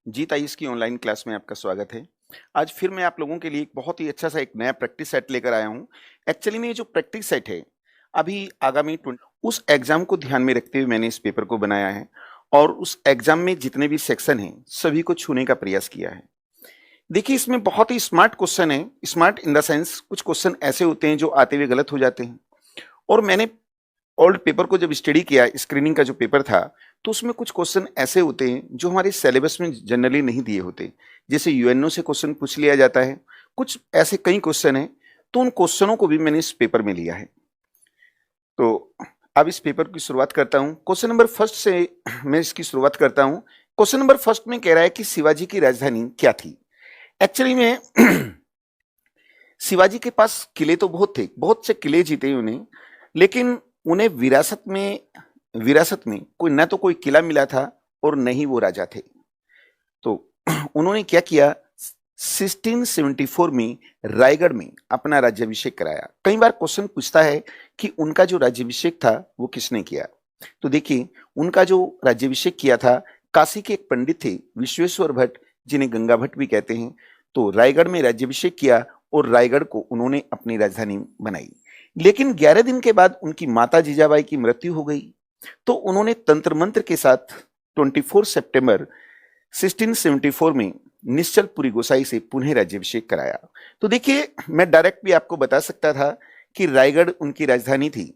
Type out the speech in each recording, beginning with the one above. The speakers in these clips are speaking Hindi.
जी 23 की ऑनलाइन क्लास में आपका स्वागत है। आज फिर मैं आप लोगों के लिए एक बहुत ही अच्छा सा एक नया प्रैक्टिस सेट लेकर आया हूँ। एक्चुअली में ये जो प्रैक्टिस सेट है, अभी आगामी उस एग्ज़ाम को ध्यान में रखते हुए मैंने इस पेपर को बनाया है और उस एग्ज़ाम में जितने भी सेक्शन हैं, सभी को छूने का प्रयास किया है। देखिए, इसमें बहुत ही स्मार्ट क्वेश्चन है, स्मार्ट इन द सेंस कुछ क्वेश्चन ऐसे होते हैं जो आते हुए गलत हो जाते हैं और मैंने ओल्ड पेपर को जब स्टडी किया, स्क्रीनिंग का जो पेपर था, तो उसमें कुछ क्वेश्चन ऐसे होते हैं जो हमारे सिलेबस में जनरली नहीं दिए होते। जैसे यूएनओ से क्वेश्चन पूछ लिया जाता है, कुछ ऐसे कई क्वेश्चन हैं, तो उन क्वेश्चनों को भी मैंने इस पेपर में लिया है। तो अब इस पेपर की शुरुआत करता हूँ। क्वेश्चन नंबर फर्स्ट से मैं इसकी शुरुआत करता हूँ। क्वेश्चन नंबर फर्स्ट में कह रहा है कि शिवाजी की राजधानी क्या थी? एक्चुअली में शिवाजी के पास किले तो बहुत थे, बहुत से किले जीते उन्हें, लेकिन उन्हें विरासत में कोई न तो कोई किला मिला था और न ही वो राजा थे। तो उन्होंने क्या किया, 1674 में रायगढ़ में अपना राज्याभिषेक कराया। कई बार क्वेश्चन पूछता है कि उनका जो राज्याभिषेक था वो किसने किया। तो देखिए, उनका जो राज्याभिषेक किया था, काशी के एक पंडित थे विश्वेश्वर भट्ट, जिन्हें गंगा भट्ट भी कहते हैं। तो रायगढ़ में राज्याभिषेक किया और रायगढ़ को उन्होंने अपनी राजधानी बनाई। लेकिन 11 दिन के बाद उनकी माता जीजाबाई की मृत्यु हो गई, तो उन्होंने तंत्र मंत्र के साथ 24 सितंबर 1674 में निश्चलपुरी गोसाई से पुनः राज्याभिषेक कराया। तो देखिए, मैं डायरेक्ट भी आपको बता सकता था कि रायगढ़ उनकी राजधानी थी,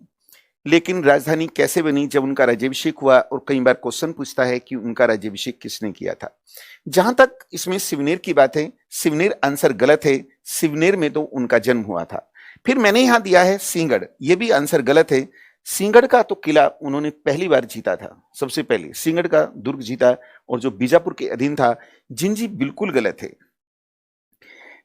लेकिन राजधानी कैसे बनी जब उनका राज्याभिषेक हुआ, और कई बार क्वेश्चन पूछता है कि उनका राज्याभिषेक किसने किया था। जहां तक इसमें सिवनेर की बात है, सिवनेर आंसर गलत है। सिवनेर में तो उनका जन्म हुआ था। फिर मैंने यहां दिया है सिंहगढ़, ये भी आंसर गलत है। सिंहगढ़ का तो किला उन्होंने पहली बार जीता था, सबसे पहले सिंहगढ़ का दुर्ग जीता, और जो बीजापुर के अधीन था। जिंजी बिल्कुल गलत है।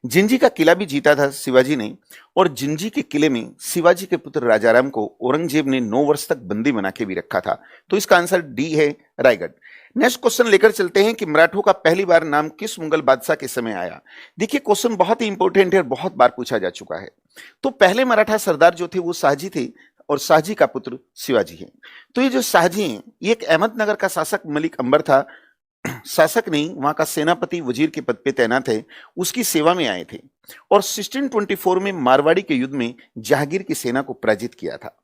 जिंजी का किला भी जीता था शिवाजी ने, और जिंजी के किले में शिवाजी के पुत्र राजाराम को औरंगजेब ने 9 वर्ष तक बंदी बना के भी रखा था। तो इसका आंसर डी है, रायगढ़। नेक्स्ट क्वेश्चन लेकर चलते हैं कि मराठों का पहली बार नाम किस मुगल बादशाह के समय आया। देखिए, क्वेश्चन बहुत ही इंपॉर्टेंट है और बहुत बार पूछा जा चुका है। तो पहले मराठा सरदार जो थे वो शाहजी थे, और शाहजी का पुत्र शिवाजी है। तो ये जो शाहजी हैं, ये एक अहमदनगर का शासक मलिक अंबर था, शासक नहीं, वहां का सेनापति वजीर के पद पे तैनात है, उसकी सेवा में आए थे और 1624 में मारवाड़ी के युद्ध में जहांगीर की सेना को पराजित किया था।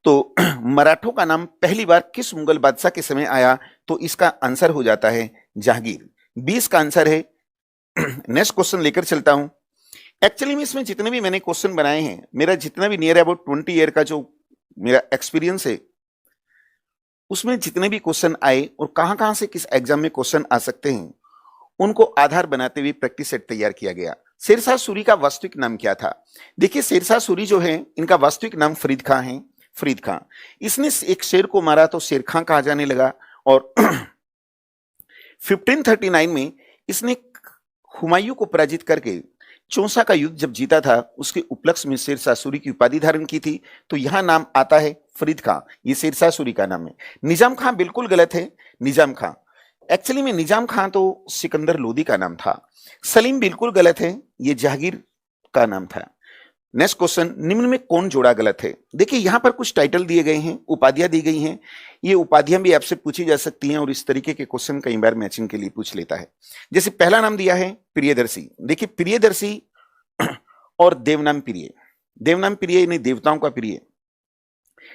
तो मराठों का नाम पहली बार किस मुगल बादशाह के समय आया, तो इसका आंसर हो जाता है जहांगीर। 20 का आंसर है। नेक्स्ट क्वेश्चन लेकर चलता हूं। एक्चुअली में इसमें जितने भी मैंने क्वेश्चन बनाए हैं, मेरा जितना भी नियर अबाउट 20 ईयर का जो मेरा एक्सपीरियंस है, उसमें जितने भी क्वेश्चन आए और कहां कहां से किस एग्जाम में क्वेश्चन आ सकते हैं, उनको आधार बनाते हुए प्रैक्टिस सेट तैयार किया गया। शेरशाह सूरी का वास्तविक नाम क्या था? देखिए, शेरशाह सूरी जो है, इनका वास्तविक नाम फरीद खां है। फरीद खां। इसने एक शेर को मारा तो शेर खां कहा जाने लगा, और 1539 में इसने हुमायूं को पराजित करके चौसा का युद्ध जब जीता था, उसके उपलक्ष्य में शेरशाह सूरी की उपाधि धारण की थी। तो यहां नाम आता है फरीद खां, ये शेरशाह सूरी का नाम है। निजाम खां बिल्कुल गलत है। निजाम खां, एक्चुअली में निजाम खां तो सिकंदर लोदी का नाम था। सलीम बिल्कुल गलत है, ये जहांगीर का नाम था। नेक्स्ट क्वेश्चन, निम्न में कौन जोड़ा गलत है? देखिए, यहां पर कुछ टाइटल दिए गए हैं, उपाधियां दी गई हैं। ये उपाधियां भी आपसे पूछी जा सकती हैं और इस तरीके के क्वेश्चन कई बार मैचिंग के लिए पूछ लेता है। जैसे पहला नाम दिया है प्रियदर्शी। देखिए, प्रियदर्शी और देवनाम प्रिय। देवनाम प्रिय यानी देवताओं का प्रिय,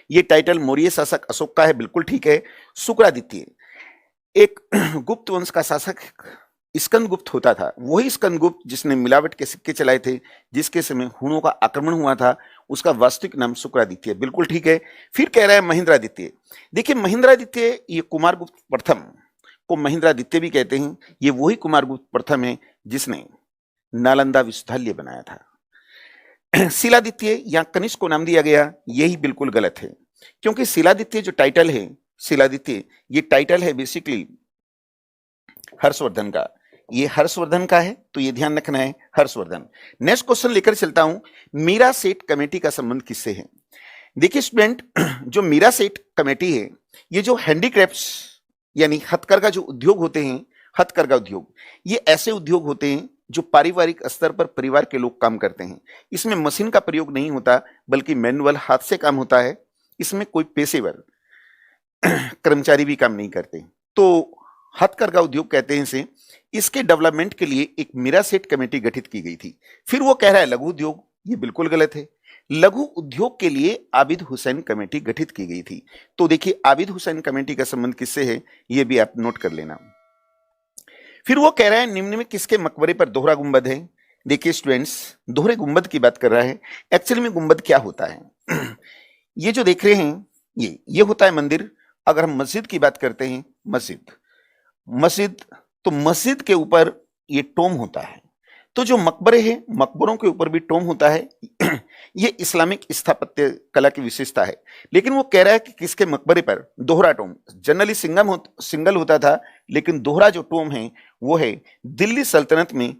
ये टाइटल मौर्य शासक अशोक का है, बिल्कुल ठीक है। शुक्रादित्य, एक गुप्त वंश का शासक स्कंद गुप्त होता था, वही स्कंद गुप्त जिसने मिलावट के सिक्के चलाए थे, जिसके समय हुनों का आक्रमण हुआ था, उसका वास्तविक नाम शुक्रादित्य, बिल्कुल ठीक है। फिर कह रहा है महेंद्रादित्य। देखिए, महेंद्रादित्य, ये कुमारगुप्त प्रथम को महेंद्रादित्य भी कहते हैं। ये वही कुमारगुप्त प्रथम है जिसने नालंदा विश्वविद्यालय बनाया था। शिलादित्य या कनिष्क को नाम दिया गया, यही बिल्कुल गलत है, क्योंकि शिलादित्य जो टाइटल है, शिलादित्य ये टाइटल है बेसिकली हर्षवर्धन का। ये हर्षवर्धन का है, तो ये ध्यान रखना है, हर्षवर्धन। नेक्स्ट क्वेश्चन लेकर चलता हूं, मीरा सेठ कमेटी का संबंध किससे है? देखिए स्टूडेंट, जो मीरा सेठ कमेटी है, ये जो हैंडीक्राफ्ट्स यानी हथकरघा जो उद्योग होते हैं, हथकरघा उद्योग, ये ऐसे उद्योग होते हैं जो पारिवारिक स्तर पर परिवार के लोग काम करते हैं। इसमें मशीन का प्रयोग नहीं होता, बल्कि मैनुअल हाथ से काम होता है। इसमें कोई पेशेवर कर्मचारी भी काम नहीं करते। तो हथकरघा उद्योग कहते हैं इसे, इसके डेवलपमेंट के लिए एक मिरासेट कमेटी गठित की गई थी। फिर वो कह रहा है लघु उद्योग, ये बिल्कुल गलत है। लघु उद्योग के लिए आबिद हुसैन कमेटी गठित की गई थी। तो देखिए आबिद हुसैन कमेटी का संबंध किससे है, ये भी आप नोट कर लेना। फिर वो कह रहा है निम्न में किसके मकबरे पर दोहरा गुंबद है। देखिए स्टूडेंट्स, दोहरे गुंबद की बात कर रहा है। एक्चुअली में गुंबद क्या होता है ये जो देख रहे हैं ये होता है मंदिर। अगर हम मस्जिद की बात करते हैं, मस्जिद तो मस्जिद के ऊपर ये टोम होता है। तो जो मकबरे हैं, मकबरों के ऊपर भी टोम होता है ये इस्लामिक स्थापत्य कला की विशेषता है। लेकिन वो कह रहा है कि किसके मकबरे पर दोहरा टोम, जनरली सिंगल होता था, लेकिन दोहरा जो टोम है वो है दिल्ली सल्तनत में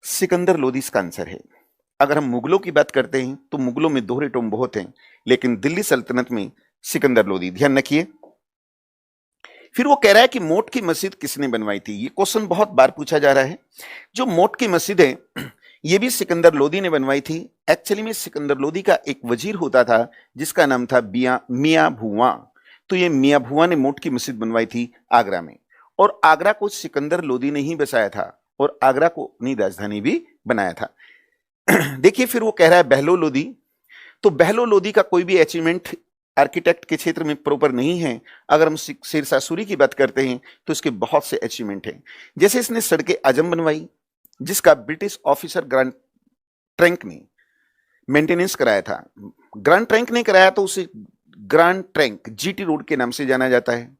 सिकंदर लोदी इसका आंसर है। अगर हम मुगलों की बात करते हैं तो मुगलों में दोहरे टोम बहुत हैं, लेकिन दिल्ली सल्तनत में सिकंदर लोदी, ध्यान रखिए। फिर वो कह रहा है कि मोट की मस्जिद किसने बनवाई थी। ये क्वेश्चन बहुत बार पूछा जा रहा है। जो मोट की मस्जिद है ये भी सिकंदर लोदी ने बनवाई थी। एक्चुअली में सिकंदर लोदी का एक वजीर होता था जिसका नाम था मियां भुआ। तो ये मियां भुआ ने मोट की मस्जिद बनवाई थी आगरा में, और आगरा को सिकंदर लोदी ने ही बसाया था और आगरा को अपनी राजधानी भी बनाया था। देखिए फिर वो कह रहा है बहलो लोदी। तो बहलो लोदी का कोई भी अचीवमेंट आर्किटेक्ट के क्षेत्र में प्रॉपर नहीं है। अगर हम शेरशाह सूरी की बात करते हैं तो इसके बहुत से अचीवमेंट हैं। जैसे इसने सड़के आजम बनवाई जिसका ब्रिटिश ऑफिसर ग्रांड ट्रैंक ने मेंटेनेंस कराया था। ग्रांड ट्रैंक ने कराया तो उसे ग्रांड ट्रैंक जीटी रोड के नाम से जाना जाता है।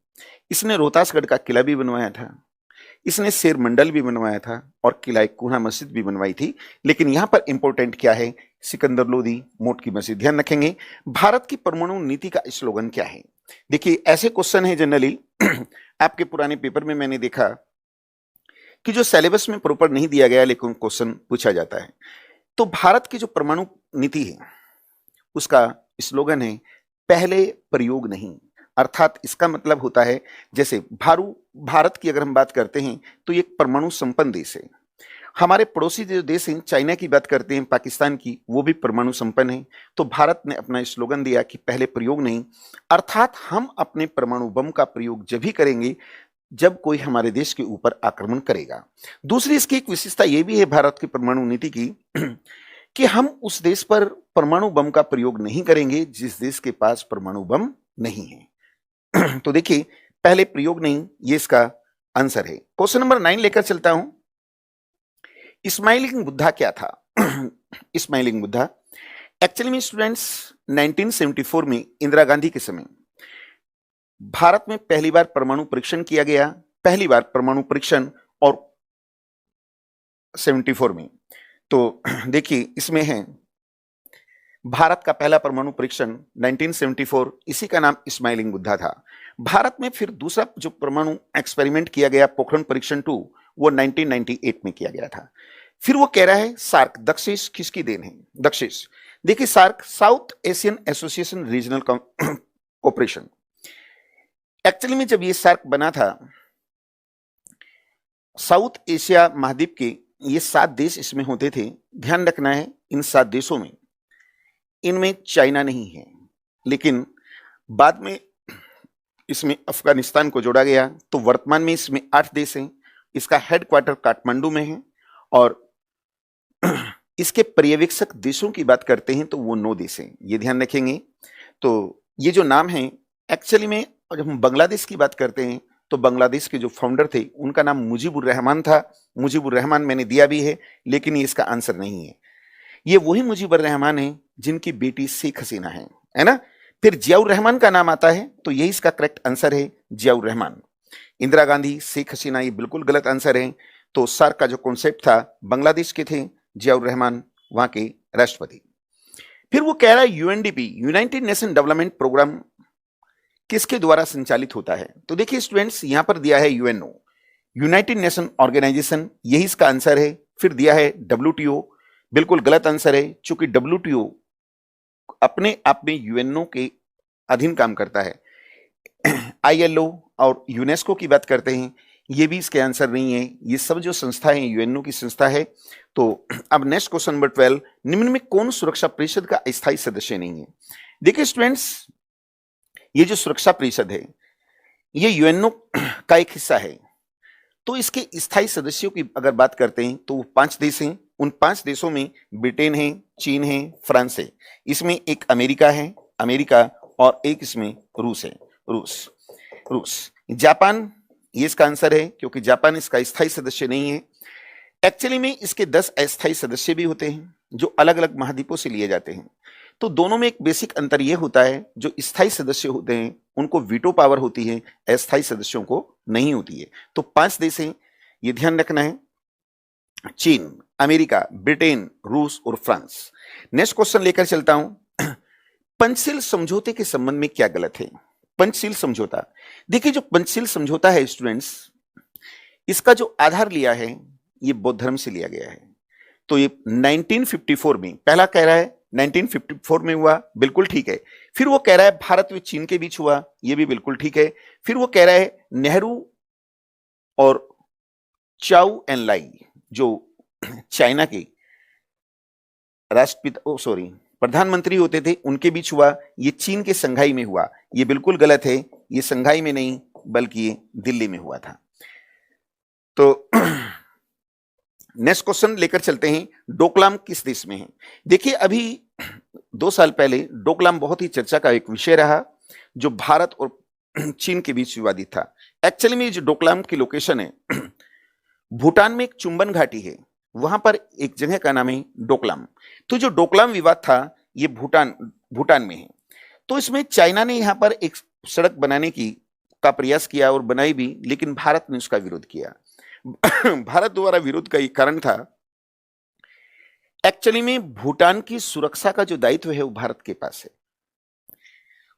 इसने रोहतासगढ़ का किला भी बनवाया था, इसने शेर मंडल भी बनवाया था और किला कुहा मस्जिद भी बनवाई थी। लेकिन यहां पर इंपॉर्टेंट क्या है, सिकंदर लोदी मोट की मस्जिद। ध्यान रखेंगे भारत की परमाणु नीति का स्लोगन क्या है। देखिए ऐसे क्वेश्चन है जनरली आपके पुराने पेपर में मैंने देखा कि जो सिलेबस में प्रॉपर नहीं दिया गया लेकिन क्वेश्चन पूछा जाता है। तो भारत की जो परमाणु नीति है उसका स्लोगन है पहले प्रयोग नहीं। अर्थात इसका मतलब होता है जैसे भारत की अगर हम बात करते हैं तो ये एक परमाणु संपन्न देश है। हमारे पड़ोसी जो देश हैं, चाइना की बात करते हैं, पाकिस्तान की, वो भी परमाणु संपन्न है। तो भारत ने अपना स्लोगन दिया कि पहले प्रयोग नहीं। अर्थात हम अपने परमाणु बम का प्रयोग जब भी करेंगे जब कोई हमारे देश के ऊपर आक्रमण करेगा। दूसरी इसकी एक विशेषता यह भी है भारत की परमाणु नीति की कि हम उस देश पर परमाणु बम का प्रयोग नहीं करेंगे जिस देश के पास परमाणु बम नहीं है। तो देखिए पहले प्रयोग नहीं, ये इसका आंसर है। क्वेश्चन नंबर 9 लेकर चलता हूं। स्माइलिंग बुद्धा क्या था? स्माइलिंग बुद्धा एक्चुअली में स्टूडेंट्स 1974 में इंदिरा गांधी के समय भारत में पहली बार परमाणु परीक्षण किया गया। पहली बार परमाणु परीक्षण और 74 में। तो देखिए इसमें है भारत का पहला परमाणु परीक्षण 1974, इसी का नाम स्माइलिंग बुद्धा था। भारत में फिर दूसरा जो परमाणु एक्सपेरिमेंट किया गया पोखरण परीक्षण 2 वो 1998 में किया गया था। फिर वो कह रहा है सार्क दक्षिश किसकी देन है? दक्षिश देखिए SAARC South Asian Association Regional Cooperation. Actually में जब ये सार्क बना था, साउथ एशिया महाद्वीप के ये 7 देश इसमें होते थे। ध्यान रखना है इन 7 देशों में इनमें चाइना नहीं है, लेकिन बाद में इसमें अफगानिस्तान को जोड़ा गया। तो वर्तमान में इसमें 8 देश हैं। इसका हेडक्वार्टर काठमांडू में है और इसके पर्यवेक्षक देशों की बात करते हैं तो वो 9 देश हैं, ये ध्यान रखेंगे। तो ये जो नाम है एक्चुअली में जब हम बांग्लादेश की बात करते हैं तो बांग्लादेश के जो फाउंडर थे उनका नाम मुजीबुर रहमान था। मुजीबुर रहमान मैंने दिया भी है, लेकिन ये इसका आंसर नहीं है। ये वही मुजीबुर रहमान है जिनकी बेटी शेख हसीना है ना। फिर जियाउर रहमान का नाम आता है तो यही इसका करेक्ट आंसर है, जियाउर रहमान। इंदिरा गांधी, शेख हसीना, ये बिल्कुल गलत आंसर है। तो सार्क का जो कॉन्सेप्ट था बांग्लादेश के थे, जियाउर रहमान वहां के राष्ट्रपति। फिर वो कह रहा है UNDP United Nation Development Programme किसके द्वारा संचालित होता है? तो देखिए स्टूडेंट्स यहां पर दिया है यूएनओ, यूनाइटेड नेशन ऑर्गेनाइजेशन, यही इसका आंसर है। फिर दिया है डब्ल्यूटीओ, बिल्कुल गलत आंसर है, चूंकि डब्ल्यूटीओ अपने आप में यूएनओ के अधीन काम करता है। आईएलओ और यूनेस्को की बात करते हैं, ये भी इसके आंसर नहीं है। ये सब जो संस्था है यूएनओ की संस्था है। तो अब नेक्स्ट क्वेश्चन नंबर 12, निम्न में कौन सुरक्षा परिषद का अस्थायी सदस्य नहीं है? देखिए स्टूडेंट्स ये जो सुरक्षा परिषद है ये यूएनओ का एक हिस्सा है। तो इसके स्थायी सदस्यों की अगर बात करते हैं तो 5 देश हैं। उन 5 देशों में ब्रिटेन है, चीन है, फ्रांस है। इसमें एक अमेरिका है, अमेरिका, और एक इसमें रूस है, रूस। रूस। जापान, ये इसका आंसर है क्योंकि जापान इसका स्थायी सदस्य नहीं है। एक्चुअली में इसके 10 अस्थायी सदस्य भी होते हैं जो अलग अलग महाद्वीपों से लिए जाते हैं। तो दोनों में एक बेसिक अंतर यह होता है, जो स्थायी सदस्य होते हैं उनको वीटो पावर होती है, अस्थायी सदस्यों को नहीं होती है। तो 5 देश हैं, ये ध्यान रखना है, चीन, अमेरिका, ब्रिटेन, रूस और फ्रांस। नेक्स्ट क्वेश्चन लेकर चलता हूं। पंचशील समझौते के संबंध में क्या गलत है? पंचशील समझौता, देखिए जो पंचशील समझौता है स्टूडेंट्स, इसका जो आधार लिया है ये बौद्ध धर्म से लिया गया है। तो ये 1954 में, पहला कह रहा है 1954 में हुआ, बिल्कुल ठीक है। फिर वो कह रहा है भारत व चीन के बीच हुआ, ये भी बिल्कुल ठीक है। फिर वो कह रहा है नेहरू और चाउ एन लाई, जो चाइना के राष्ट्रपिता, सॉरी, प्रधानमंत्री होते थे, उनके बीच हुआ। ये चीन के संघाई में हुआ, ये बिल्कुल गलत है। ये संघाई में नहीं बल्कि ये दिल्ली में हुआ था। तो नेक्स्ट क्वेश्चन लेकर चलते हैं, डोकलाम किस देश में है? देखिए अभी 2 साल पहले डोकलाम बहुत ही चर्चा का एक विषय रहा, जो भारत और चीन के बीच विवादित था। एक्चुअली में जो डोकलाम की लोकेशन है, भूटान में एक चुंबन घाटी है, वहां पर एक जगह का नाम है डोकलाम। तो जो डोकलाम विवाद था ये भूटान में है। तो इसमें चाइना ने यहां पर एक सड़क बनाने का प्रयास किया और बनाई भी, लेकिन भारत ने उसका विरोध किया। भारत द्वारा विरोध का एक कारण था, एक्चुअली में भूटान की सुरक्षा का जो दायित्व है वो भारत के पास है।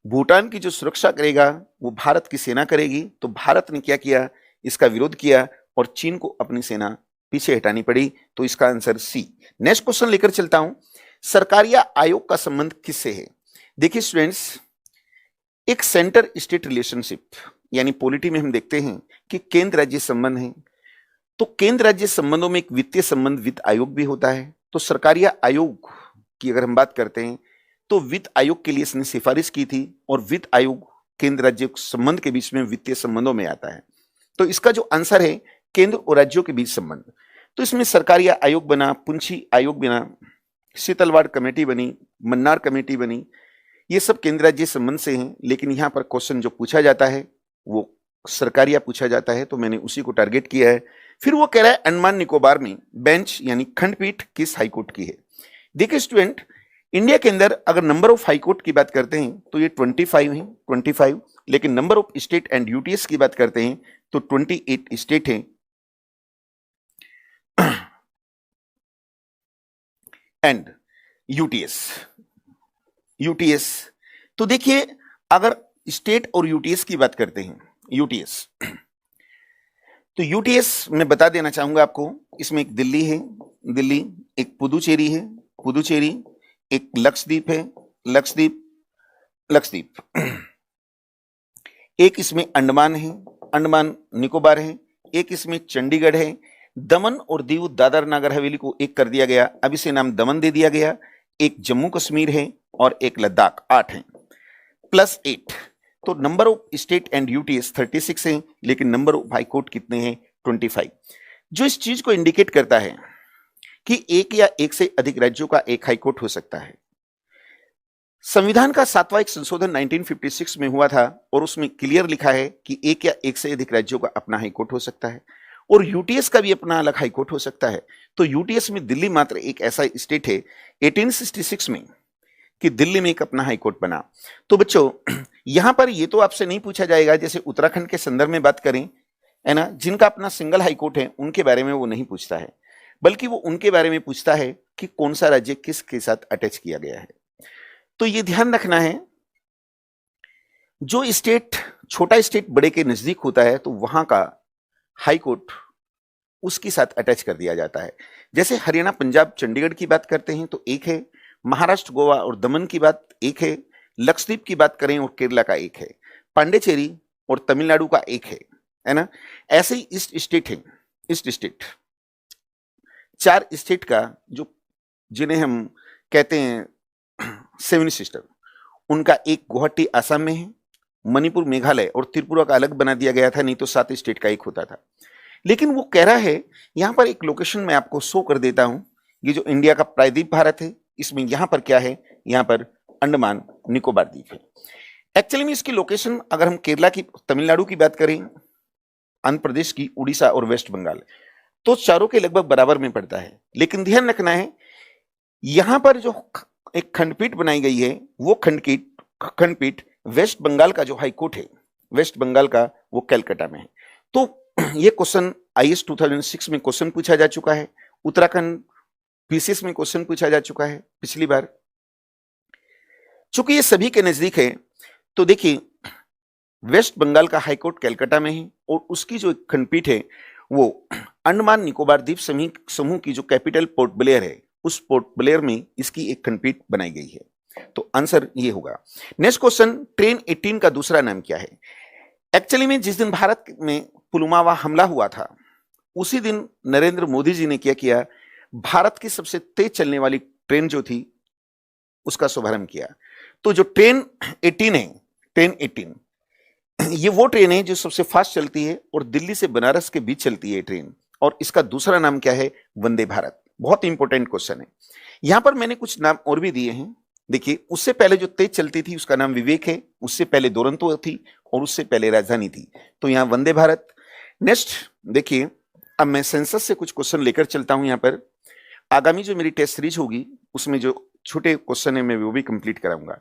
भूटान की जो सुरक्षा करेगा वो भारत की सेना करेगी। तो भारत ने क्या किया, इसका विरोध किया और चीन को अपनी सेना पीछे हटानी पड़ी। तो इसका आंसर सी। नेक्स्ट क्वेश्चन लेकर चलता हूं, सरकार या आयोग का संबंध किससे है? देखिए स्टूडेंट्स, एक सेंटर स्टेट रिलेशनशिप, यानी पॉलिटी में हम देखते हैं कि केंद्र राज्य संबंध है। तो केंद्र राज्य संबंधों में एक वित्तीय संबंध वित्त आयोग भी होता है। तो सरकार या आयोग की अगर हम बात करते हैं तो वित्त आयोग के लिए इसने सिफारिश की थी, और वित्त आयोग केंद्र राज्य संबंध के बीच में वित्तीय संबंधों में आता है। तो इसका जो आंसर है केंद्र और राज्यों के बीच संबंध। तो इसमें सरकार या आयोग बना, पुंछी आयोग बना, शीतलवाड़ कमेटी बनी, मन्नार कमेटी बनी, ये सब केंद्र राज्य संबंध से हैं। लेकिन यहां पर क्वेश्चन जो पूछा जाता है वो सरकारिया पूछा जाता है, तो मैंने उसी को टारगेट किया है। फिर वो कह रहा है अंडमान निकोबार में बेंच यानी खंडपीठ किस हाईकोर्ट की है? देखिए स्टूडेंट, इंडिया के अंदर अगर नंबर ऑफ हाईकोर्ट की बात करते हैं तो ये 25 है, 25। लेकिन number of state and UTS की बात करते हैं तो 28 स्टेट हैं एंड यूटीएस। तो देखिए अगर स्टेट और यूटीएस की बात करते हैं, यूटीएस, तो यूटीएस मैं बता देना चाहूंगा आपको, इसमें एक दिल्ली है, दिल्ली, एक पुदुचेरी है, पुदुचेरी, एक लक्षद्वीप है, लक्षद्वीप, एक इसमें अंडमान है, अंडमान निकोबार है, एक इसमें चंडीगढ़ है, दमन और दीव दादर नगर हवेली को एक कर दिया गया, अब इसे नाम दमन दे दिया गया, एक जम्मू कश्मीर है और एक लद्दाख, 8 है, प्लस 8। तो number of state and UTS 36 है, लेकिन नंबर ऑफ हाई कोर्ट कितने हैं? 25। जो इस चीज को इंडिकेट करता है कि एक या एक से अधिक राज्यों का एक हाई कोर्ट हो सकता है। संविधान का 7वां एक संशोधन 1956 में हुआ था और उसमें क्लियर लिखा है कि एक या एक से अधिक राज्यों का अपना हाई कोर्ट हो सकता है, और यूटीएस का भी अपना अलग हाई कोर्ट हो सकता है। तो यूटीएस में दिल्ली मात्र एक ऐसा स्टेट है 1866 में कि दिल्ली में एक अपना हाई कोर्ट बना। तो बच्चों यहां पर ये तो आपसे नहीं पूछा जाएगा, जैसे उत्तराखंड के संदर्भ में बात करें, है ना, जिनका अपना सिंगल हाई कोर्ट है उनके बारे में वो नहीं पूछता है, बल्कि वो उनके बारे में पूछता है कि कौन सा राज्य किसके साथ अटैच किया गया है। तो ये ध्यान रखना है, जो स्टेट, छोटा स्टेट बड़े के नजदीक होता है तो वहां का हाई कोर्ट उसके साथ अटैच कर दिया जाता है। जैसे हरियाणा, पंजाब, चंडीगढ़ की बात करते हैं तो एक है, महाराष्ट्र, गोवा और दमन की बात एक है, लक्षद्वीप की बात करें और केरला का एक है, पांडिचेरी और तमिलनाडु का एक है ना। ऐसे ही ईस्ट स्टेट है, ईस्ट स्टेट, 4 स्टेट का जो जिन्हें हम कहते हैं 7 सिस्टर, उनका एक गुवाहाटी आसाम में है, मणिपुर, मेघालय और त्रिपुरा का अलग बना दिया गया था, नहीं तो 7 स्टेट का एक होता था। लेकिन वो कह रहा है, यहाँ पर एक लोकेशन मैं आपको शो कर देता हूं, ये जो इंडिया का प्रायद्वीप भारत है, इसमें यहाँ पर क्या है, यहाँ पर अंडमान निकोबार द्वीप है। एक्चुअली में इसकी लोकेशन अगर हम केरला की, तमिलनाडु की बात करें, आंध्र प्रदेश की, उड़ीसा और वेस्ट बंगाल, तो चारों के लगभग बराबर में पड़ता है। लेकिन ध्यान रखना है, यहां पर जो एक खंडपीठ बनाई गई है, वो खंडपीठ वेस्ट बंगाल का जो हाईकोर्ट है, वेस्ट बंगाल का, वो कैलकाटा में है। तो ये क्वेश्चन आईएएस 2006 में क्वेश्चन पूछा जा चुका है, उत्तराखंड पीसीएस में क्वेश्चन पूछा जा चुका है पिछली बार। चूंकि ये सभी के नजदीक है, तो देखिए वेस्ट बंगाल का हाईकोर्ट कैलकाटा में है और उसकी जो खंडपीठ है वो अंडमान निकोबार द्वीप समूह की जो कैपिटल पोर्ट ब्लेयर है, उस पोर्ट ब्लेयर में इसकी एक खंडपीठ बनाई गई है। तो आंसर ये होगा। नेक्स्ट क्वेश्चन, ट्रेन 18 का दूसरा नाम क्या है? एक्चुअली में जिस दिन भारत में पुलवामा हमला हुआ था, उसी दिन नरेंद्र मोदी जी ने क्या किया, भारत की सबसे तेज चलने वाली ट्रेन जो थी उसका शुभारंभ किया। तो जो ट्रेन 18 है, ट्रेन 18, ये वो ट्रेन है जो सबसे फास्ट चलती है और दिल्ली से बनारस के बीच चलती है ट्रेन, और इसका दूसरा नाम क्या है? वंदे भारत। बहुत इंपॉर्टेंट क्वेश्चन है। यहां पर मैंने कुछ नाम और भी दिए हैं। देखिए, उससे पहले जो तेज चलती थी उसका नाम विवेक है, उससे पहले दुरंतो थी और उससे पहले राजधानी थी। तो यहां वंदे भारत। नेक्स्ट देखिए, अब मैं सेंसस से कुछ क्वेश्चन लेकर चलता हूं। यहां पर आगामी जो मेरी टेस्ट सीरीज होगी उसमें जो छोटे क्वेश्चन है मैं वो भी कंप्लीट कराऊंगा।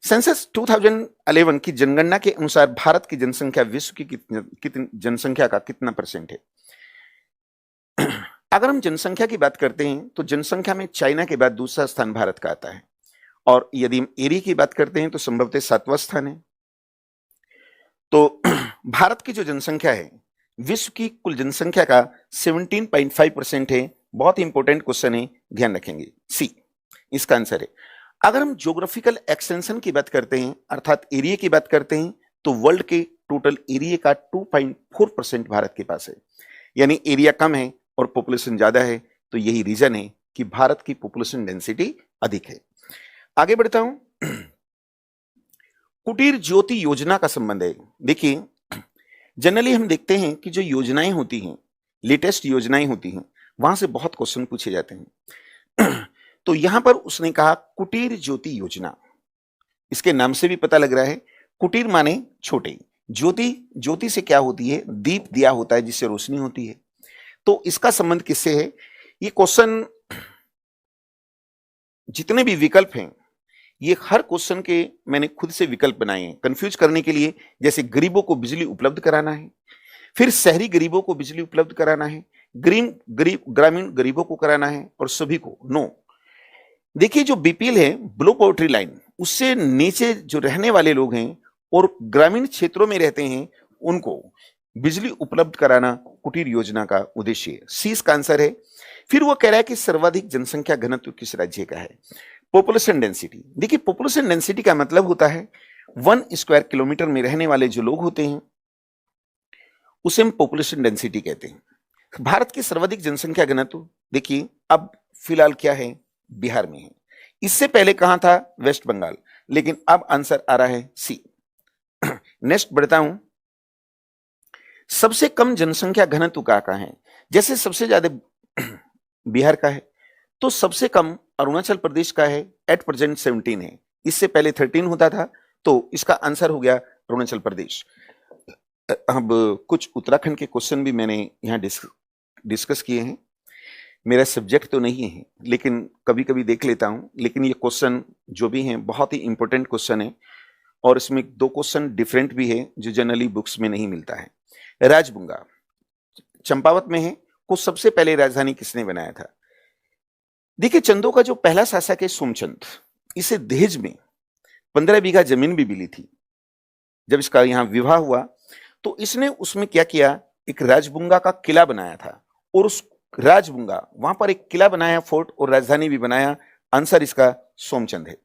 सेंसस 2011 की जनगणना के अनुसार भारत की जनसंख्या विश्व की कितनी जनसंख्या का कितना परसेंट है? अगर हम जनसंख्या की बात करते हैं तो जनसंख्या में चाइना के बाद दूसरा स्थान भारत का आता है, और यदि हम एरिया की बात करते हैं तो संभवतः 7वां स्थान है। तो भारत की जो जनसंख्या है विश्व की कुल जनसंख्या का 17.5% है। बहुत इंपॉर्टेंट क्वेश्चन है, ध्यान रखेंगे। सी इसका आंसर है। अगर हम ज्योग्राफिकल एक्सटेंशन की बात करते हैं, अर्थात एरिया की बात करते हैं, तो वर्ल्ड के टोटल एरिया का 2.4% भारत के पास है। यानी एरिया कम है और पॉपुलेशन ज्यादा है, तो यही रीजन है कि भारत की पॉपुलेशन डेंसिटी अधिक है। आगे बढ़ता हूं। कुटीर ज्योति योजना का संबंध है। देखिए, जनरली हम देखते हैं कि जो योजनाएं होती हैं, लेटेस्ट योजनाएं होती हैं, वहां से बहुत क्वेश्चन पूछे जाते हैं। तो यहां पर उसने कहा कुटीर ज्योति योजना। इसके नाम से भी पता लग रहा है, कुटीर माने छोटे, ज्योति, ज्योति से क्या होती है? दीप दिया होता है जिससे रोशनी होती है। तो इसका संबंध किससे है? ये क्वेश्चन, जितने भी विकल्प हैं, ये हर क्वेश्चन के मैंने खुद से विकल्प बनाए हैं कंफ्यूज करने के लिए। जैसे गरीबों को बिजली उपलब्ध कराना है, फिर शहरी गरीबों को बिजली उपलब्ध कराना है, ग्रामीण गरीबों को कराना है, और सभी को नो। देखिए, जो बीपीएल है, बिलो पॉवर्टी लाइन, उससे नीचे जो रहने वाले लोग हैं और ग्रामीण क्षेत्रों में रहते हैं, उनको बिजली उपलब्ध कराना कुटीर योजना का उद्देश्य है। सी इसका आंसर है। फिर वो कह रहा है कि सर्वाधिक जनसंख्या घनत्व किस राज्य का है? Population density. देखिए, पॉपुलेशन डेंसिटी का मतलब होता है 1 स्क्वायर किलोमीटर में रहने वाले जो लोग होते हैं उसे हम पॉपुलेशन डेंसिटी कहते हैं। भारत की सर्वाधिक जनसंख्या घनत्व देखिए अब फिलहाल क्या है? बिहार में है। इससे पहले कहां था? वेस्ट बंगाल। लेकिन अब आंसर आ रहा है सी। नेक्स्ट बढ़ता हूं। सबसे कम जनसंख्या घनत्व कहां है? जैसे सबसे ज्यादा बिहार का है, तो सबसे कम अरुणाचल प्रदेश का है, एट प्रेजेंट 17 है। इससे पहले 13 होता था, तो इसका आंसर हो गया अरुणाचल प्रदेश। अब कुछ उत्तराखंड के क्वेश्चन भी मैंने यहां डिस्कस किए हैं। मेरा सब्जेक्ट तो नहीं है, लेकिन कभी कभी देख लेता हूं। लेकिन ये क्वेश्चन जो भी हैं बहुत ही इंपॉर्टेंट क्वेश्चन है, और इसमें 2 क्वेश्चन डिफरेंट भी है जो जनरली बुक्स में नहीं मिलता है। राजबुंगा चंपावत में है, को सबसे पहले राजधानी किसने बनाया था? देखिए, चंदों का जो पहला शासक है सोमचंद, इसे दहेज में 15 बीघा जमीन भी मिली थी। जब इसका यहां विवाह हुआ तो इसने उसमें क्या किया? एक राजबुंगा का किला बनाया था, और उस राजबुंगा वहां पर एक किला बनाया, फोर्ट, और राजधानी भी बनाया। आंसर इसका सोमचंद है।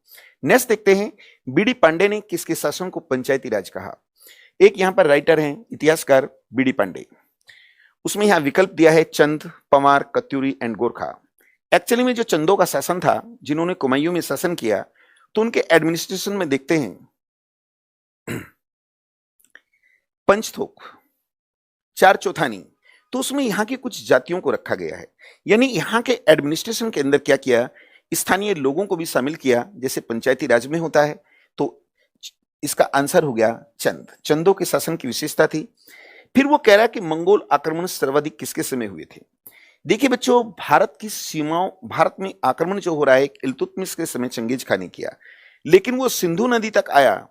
नेक्स्ट देखते हैं, बीडी पांडे ने किसके शासन को पंचायती राज कहा? एक यहां पर राइटर हैं, इतिहासकार बीडी पांडे। उसमें यहां विकल्प दिया है चंद, पवार, कत्यूरी एंड गोरखा। एक्चुअली में जो चंदों का शासन था, जिन्होंने कुमायूं में शासन किया, तो उनके एडमिनिस्ट्रेशन में देखते हैं पंचथोक, चार चौथानी, तो उसमें यहाँ की कुछ जातियों को रखा गया है। यानी यहाँ के एडमिनिस्ट्रेशन के अंदर क्या किया, स्थानीय लोगों को भी शामिल किया, जैसे पंचायती राज में होता है। तो इसका आंसर हो गया चंद। चंदों के शासन की विशेषता थी। फिर वो कह रहा है कि मंगोल आक्रमण सर्वाधिक किसके समय हुए थे। देखिए बच्चों, भारत की सीमाओं, भारत में आक्रमण जो हो रहा है इल्तुतमिश के समय चंगेज खान ने किया, लेकिन वो सिंधु नदी तक आया।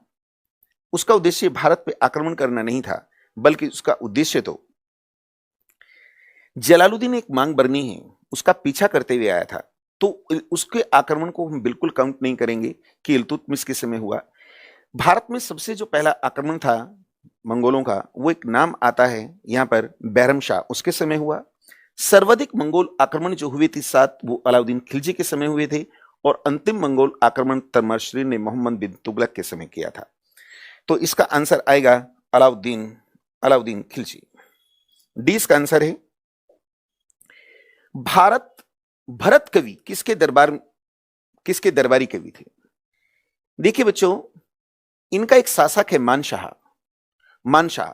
उसका उद्देश्य भारत पे आक्रमण करना नहीं था, बल्कि उसका उद्देश्य तो जलालुद्दीन एक मांग बरनी है, उसका पीछा करते हुए आया था। तो उसके आक्रमण को हम बिल्कुल काउंट नहीं करेंगे कि इल्तुतमिश के समय हुआ। भारत में सबसे जो पहला आक्रमण था मंगोलों का, वो एक नाम आता है यहां पर, बैरम शाह, उसके समय हुआ। सर्वाधिक मंगोल आक्रमण जो हुए थे 7, वो अलाउद्दीन खिलजी के समय हुए थे। और अंतिम मंगोल आक्रमण तमरश्री ने मोहम्मद बिन तुगलक के समय किया था। तो इसका आंसर आएगा अलाउद्दीन खिलजी। डी इसका आंसर है। भरत कवि किसके दरबारी कवि थे। देखिए बच्चों, इनका एक शासक है मानशाह।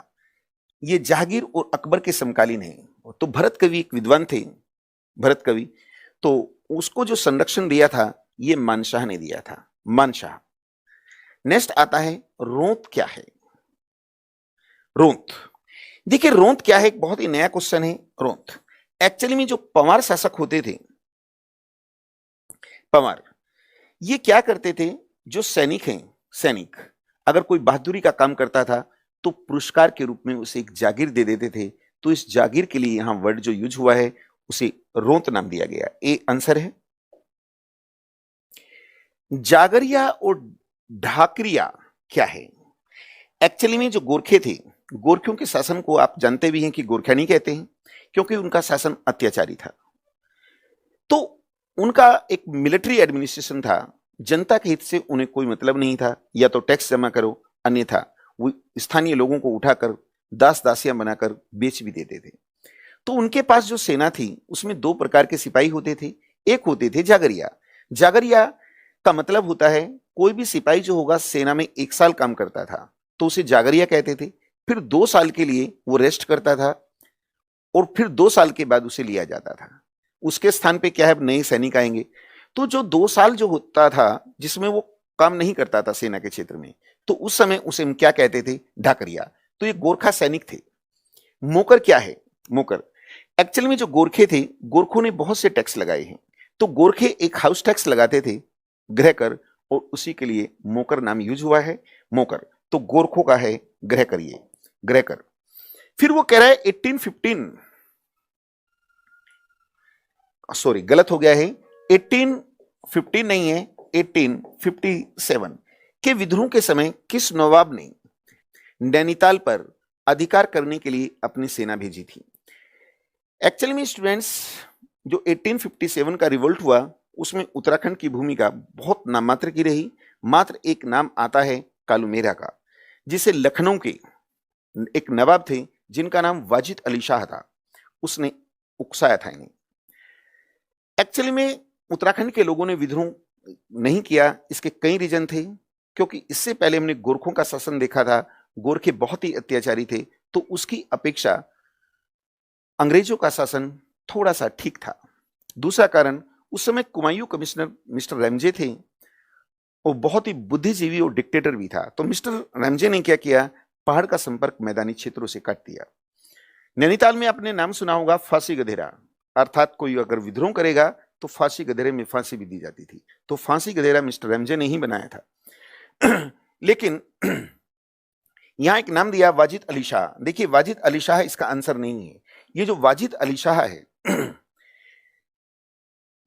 ये जहांगीर और अकबर के समकालीन है। तो भरत कवि एक विद्वान थे, भरत कवि। तो उसको जो संरक्षण दिया था ये मानशाह ने दिया था, मानशाह। नेक्स्ट आता है रोंत क्या है। रोंत, देखिए रोंत क्या है, एक बहुत ही नया क्वेश्चन है। रोंत एक्चुअली में जो पंवार शासक होते थे, पंवार, ये क्या करते थे, जो सैनिक अगर कोई बहादुरी का काम करता था तो पुरस्कार के रूप में उसे एक जागीर दे देते थे। तो इस जागीर के लिए यहां वर्ड जो यूज हुआ है उसे रोंत नाम दिया गया। ए आंसर है। जागरिया और ढाकरिया क्या है। एक्चुअली में जो गोरखे थे, गोरखों के शासन को आप जानते भी हैं कि गोरखा नहीं कहते हैं, क्योंकि उनका शासन अत्याचारी था। तो उनका एक मिलिट्री एडमिनिस्ट्रेशन था। जनता के हित से उन्हें कोई मतलब नहीं था। या तो टैक्स जमा करो, अन्यथा वो स्थानीय लोगों को उठाकर दास दासियां बनाकर बेच भी देते थे। तो उनके पास जो सेना थी उसमें 2 प्रकार के सिपाही होते थे। एक होते थे जागरिया का मतलब होता है कोई भी सिपाही जो होगा सेना में 1 साल काम करता था तो उसे जागरिया कहते थे। फिर 2 साल के लिए वो रेस्ट करता था और फिर 2 साल के बाद उसे लिया जाता था। उसके स्थान पे क्या है, नए सैनिक आएंगे। तो जो 2 साल जो होता था जिसमें वो काम नहीं करता था सेना के क्षेत्र में, तो उस समय उसे हम क्या कहते थे, ढाकरिया। तो ये गोरखा सैनिक थे। मोकर क्या है, मोकर एक्चुअली में जो गोरखे थे, गोरखों ने बहुत से टैक्स लगाए हैं। तो गोरखे एक हाउस टैक्स लगाते थे, गृह कर, और उसी के लिए मोकर नाम यूज हुआ है, मोकर। तो गोरखों का है गृह कर, ये गृह कर। फिर वो कह रहा है 1815, सॉरी गलत हो गया है, 1815 नहीं है, 1857 के विद्रोह के समय किस नवाब ने नैनीताल पर अधिकार करने के लिए अपनी सेना भेजी थी। एक्चुअली में स्टूडेंट्स, जो 1857 का रिवोल्ट हुआ उसमें उत्तराखंड की भूमिका बहुत नाममात्र की रही। मात्र एक नाम आता है कालूमेरा का, जिसे लखनऊ के एक नवाब थे जिनका नाम वाजिद अली शाह था, उसने उकसाया था इन्हें। एक्चुअली में उत्तराखंड के लोगों ने विद्रोह नहीं किया, इसके कई रीजन थे। क्योंकि इससे पहले हमने गोरखों का शासन देखा था, गोरखे बहुत ही अत्याचारी थे, तो उसकी अपेक्षा अंग्रेजों का शासन थोड़ा सा ठीक था। दूसरा कारण, उस समय कुमायूं कमिश्नर मिस्टर रैमजे थे, वो बहुत ही बुद्धिजीवी और डिक्टेटर भी था। तो मिस्टर रैमजे ने क्या किया, पहाड़ का संपर्क मैदानी क्षेत्रों से काट दिया। नैनीताल में आपने नाम सुना होगा फांसी गधेरा, अर्थात कोई अगर विद्रोह करेगा तो फांसी गधेरे में फांसी भी दी जाती थी। तो फांसी गधेरा मिस्टर रैमजे ने ही बनाया था। लेकिन यहां एक नाम दिया वाजिद अली शाह। देखिए वाजिद अली शाह इसका आंसर नहीं है। ये जो वाजिद अली शाह है